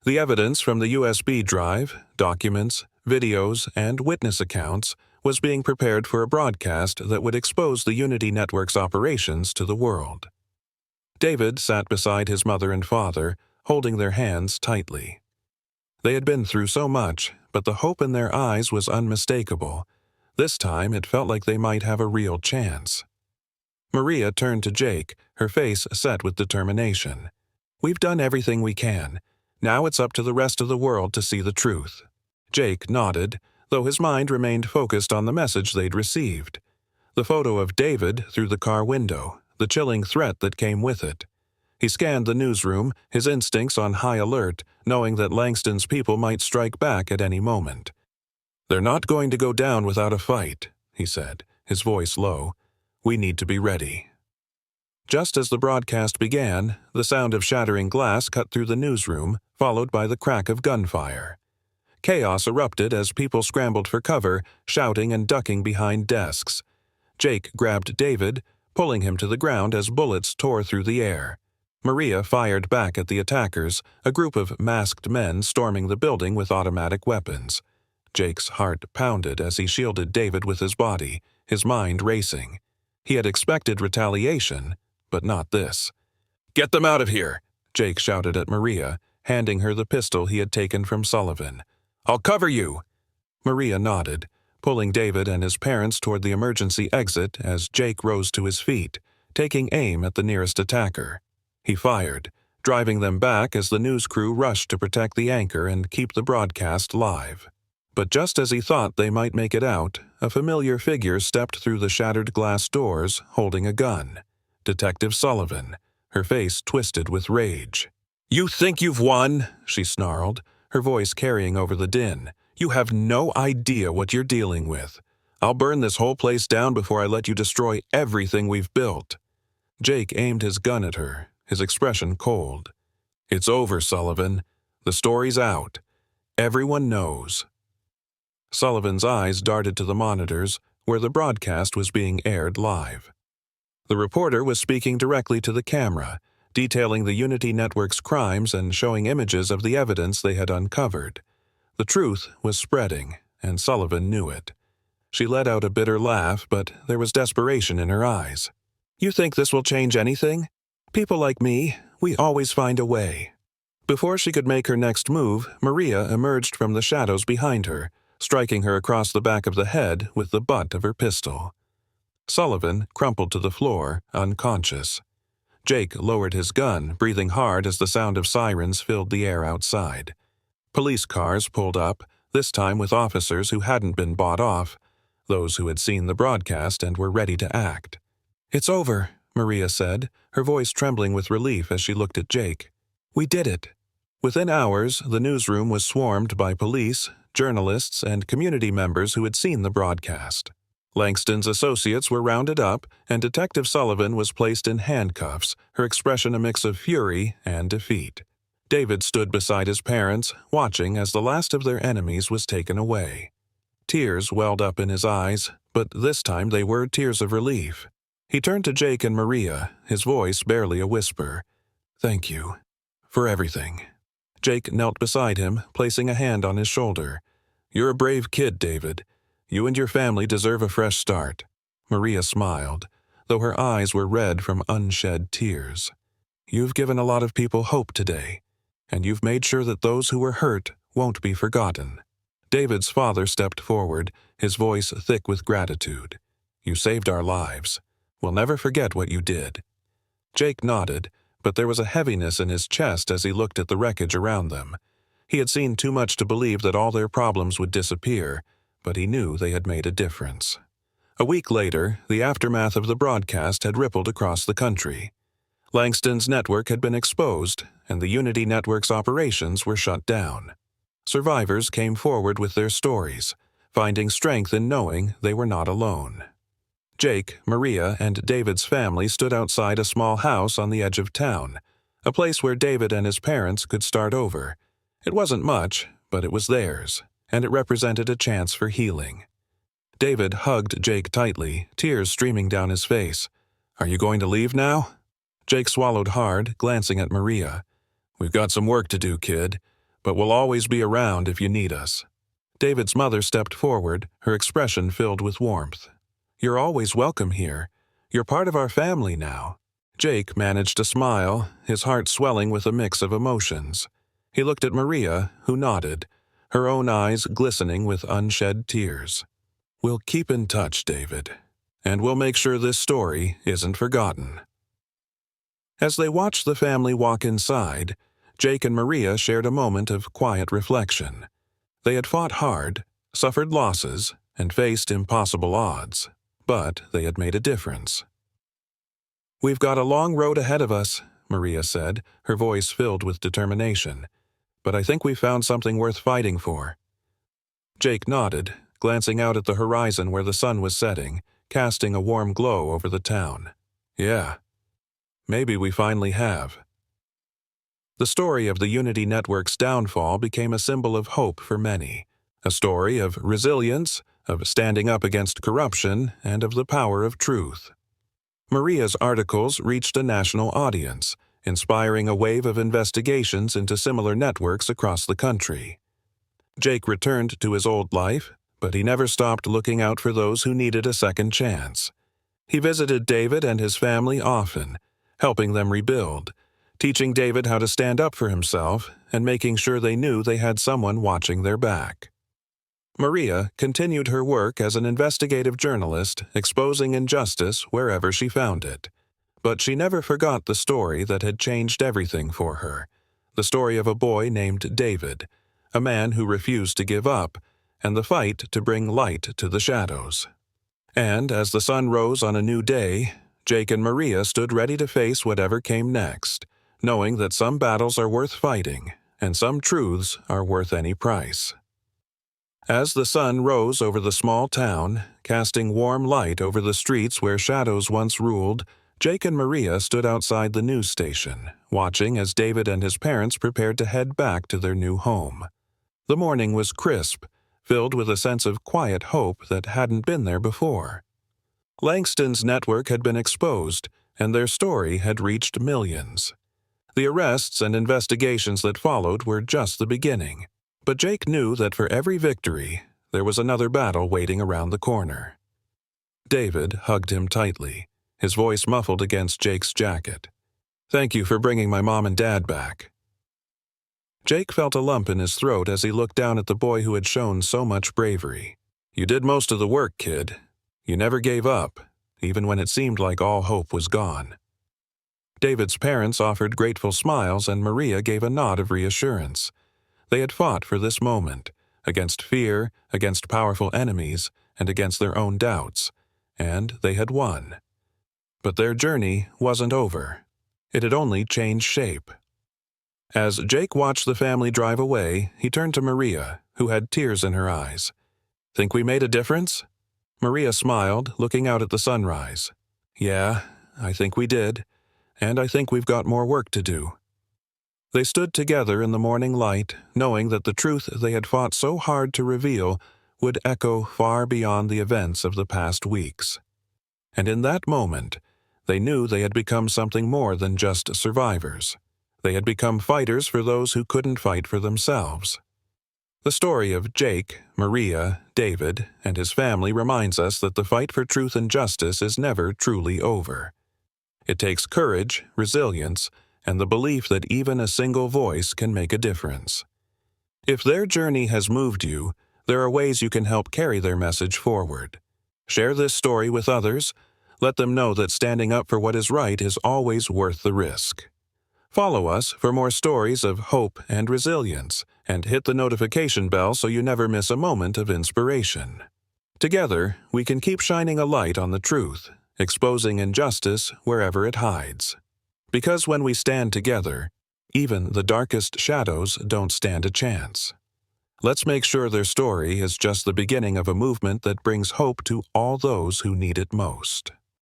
The evidence from the USB drive, documents, videos, and witness accounts was being prepared for a broadcast that would expose the Unity Network's operations to the world. David sat beside his mother and father, holding their hands tightly. They had been through so much, but the hope in their eyes was unmistakable. This time it felt like they might have a real chance. Maria turned to Jake, her face set with determination. "We've done everything we can. Now it's up to the rest of the world to see the truth." Jake nodded, though his mind remained focused on the message they'd received. The photo of David through the car window, the chilling threat that came with it. He scanned the newsroom, his instincts on high alert, knowing that Langston's people might strike back at any moment. "They're not going to go down without a fight," he said, his voice low. "We need to be ready." Just as the broadcast began, the sound of shattering glass cut through the newsroom, followed by the crack of gunfire. Chaos erupted as people scrambled for cover, shouting and ducking behind desks. Jake grabbed David, pulling him to the ground as bullets tore through the air. Maria fired back at the attackers, a group of masked men storming the building with automatic weapons. Jake's heart pounded as he shielded David with his body, his mind racing. He had expected retaliation, but not this. "Get them out of here!" Jake shouted at Maria, handing her the pistol he had taken from Sullivan. "I'll cover you!" Maria nodded, pulling David and his parents toward the emergency exit as Jake rose to his feet, taking aim at the nearest attacker. He fired, driving them back as the news crew rushed to protect the anchor and keep the broadcast live. But just as he thought they might make it out, a familiar figure stepped through the shattered glass doors, holding a gun. Detective Sullivan, her face twisted with rage. "You think you've won?" she snarled, her voice carrying over the din. "You have no idea what you're dealing with. I'll burn this whole place down before I let you destroy everything we've built." Jake aimed his gun at her, his expression cold. "It's over, Sullivan. The story's out. Everyone knows." Sullivan's eyes darted to the monitors, where the broadcast was being aired live. The reporter was speaking directly to the camera, detailing the Unity Network's crimes and showing images of the evidence they had uncovered. The truth was spreading, and Sullivan knew it. She let out a bitter laugh, but there was desperation in her eyes. "You think this will change anything? People like me, we always find a way." Before she could make her next move, Maria emerged from the shadows behind her, striking her across the back of the head with the butt of her pistol. Sullivan crumpled to the floor, unconscious. Jake lowered his gun, breathing hard as the sound of sirens filled the air outside. Police cars pulled up, this time with officers who hadn't been bought off, those who had seen the broadcast and were ready to act. "It's over," Maria said, her voice trembling with relief as she looked at Jake. "We did it." Within hours, the newsroom was swarmed by police, journalists, and community members who had seen the broadcast. Langston's associates were rounded up, and Detective Sullivan was placed in handcuffs, her expression a mix of fury and defeat. David stood beside his parents, watching as the last of their enemies was taken away. Tears welled up in his eyes, but this time they were tears of relief. He turned to Jake and Maria, his voice barely a whisper. "Thank you. For everything." Jake knelt beside him, placing a hand on his shoulder. "You're a brave kid, David. You and your family deserve a fresh start." Maria smiled, though her eyes were red from unshed tears. "You've given a lot of people hope today, and you've made sure that those who were hurt won't be forgotten." David's father stepped forward, his voice thick with gratitude. "You saved our lives. We'll never forget what you did." Jake nodded, but there was a heaviness in his chest as he looked at the wreckage around them. He had seen too much to believe that all their problems would disappear, but he knew they had made a difference. A week later, the aftermath of the broadcast had rippled across the country. Langston's network had been exposed, and the Unity Network's operations were shut down. Survivors came forward with their stories, finding strength in knowing they were not alone. Jake, Maria, and David's family stood outside a small house on the edge of town, a place where David and his parents could start over. It wasn't much, but it was theirs, and it represented a chance for healing. David hugged Jake tightly, tears streaming down his face. "Are you going to leave now?" Jake swallowed hard, glancing at Maria. "We've got some work to do, kid, but we'll always be around if you need us." David's mother stepped forward, her expression filled with warmth. "You're always welcome here. You're part of our family now." Jake managed to smile, his heart swelling with a mix of emotions. He looked at Maria, who nodded, her own eyes glistening with unshed tears. "We'll keep in touch, David, and we'll make sure this story isn't forgotten." As they watched the family walk inside, Jake and Maria shared a moment of quiet reflection. They had fought hard, suffered losses, and faced impossible odds, but they had made a difference. "We've got a long road ahead of us," Maria said, her voice filled with determination. "But I think we've found something worth fighting for." Jake nodded, glancing out at the horizon where the sun was setting, casting a warm glow over the town. "Yeah, maybe we finally have." The story of the Unity Network's downfall became a symbol of hope for many, a story of resilience, of standing up against corruption, and of the power of truth. Maria's articles reached a national audience, inspiring a wave of investigations into similar networks across the country. Jake returned to his old life, but he never stopped looking out for those who needed a second chance. He visited David and his family often, helping them rebuild, teaching David how to stand up for himself and making sure they knew they had someone watching their back. Maria continued her work as an investigative journalist, exposing injustice wherever she found it. But she never forgot the story that had changed everything for her, the story of a boy named David, a man who refused to give up, and the fight to bring light to the shadows. And as the sun rose on a new day, Jake and Maria stood ready to face whatever came next, knowing that some battles are worth fighting, and some truths are worth any price. As the sun rose over the small town, casting warm light over the streets where shadows once ruled, Jake and Maria stood outside the news station, watching as David and his parents prepared to head back to their new home. The morning was crisp, filled with a sense of quiet hope that hadn't been there before. Langston's network had been exposed, and their story had reached millions. The arrests and investigations that followed were just the beginning. But Jake knew that for every victory, there was another battle waiting around the corner. David hugged him tightly, his voice muffled against Jake's jacket. "Thank you for bringing my mom and dad back." Jake felt a lump in his throat as he looked down at the boy who had shown so much bravery. "You did most of the work, kid. You never gave up, even when it seemed like all hope was gone." David's parents offered grateful smiles, and Maria gave a nod of reassurance. They had fought for this moment, against fear, against powerful enemies, and against their own doubts, and they had won. But their journey wasn't over. It had only changed shape. As Jake watched the family drive away, he turned to Maria, who had tears in her eyes. "Think we made a difference?" Maria smiled, looking out at the sunrise. "Yeah, I think we did, and I think we've got more work to do." They stood together in the morning light, knowing that the truth they had fought so hard to reveal would echo far beyond the events of the past weeks. And in that moment, they knew they had become something more than just survivors. They had become fighters for those who couldn't fight for themselves. The story of Jake, Maria, David, and his family reminds us that the fight for truth and justice is never truly over. It takes courage, resilience, and the belief that even a single voice can make a difference. If their journey has moved you, there are ways you can help carry their message forward. Share this story with others. Let them know that standing up for what is right is always worth the risk. Follow us for more stories of hope and resilience, and hit the notification bell so you never miss a moment of inspiration. Together, we can keep shining a light on the truth, exposing injustice wherever it hides. Because when we stand together, even the darkest shadows don't stand a chance. Let's make sure their story is just the beginning of a movement that brings hope to all those who need it most.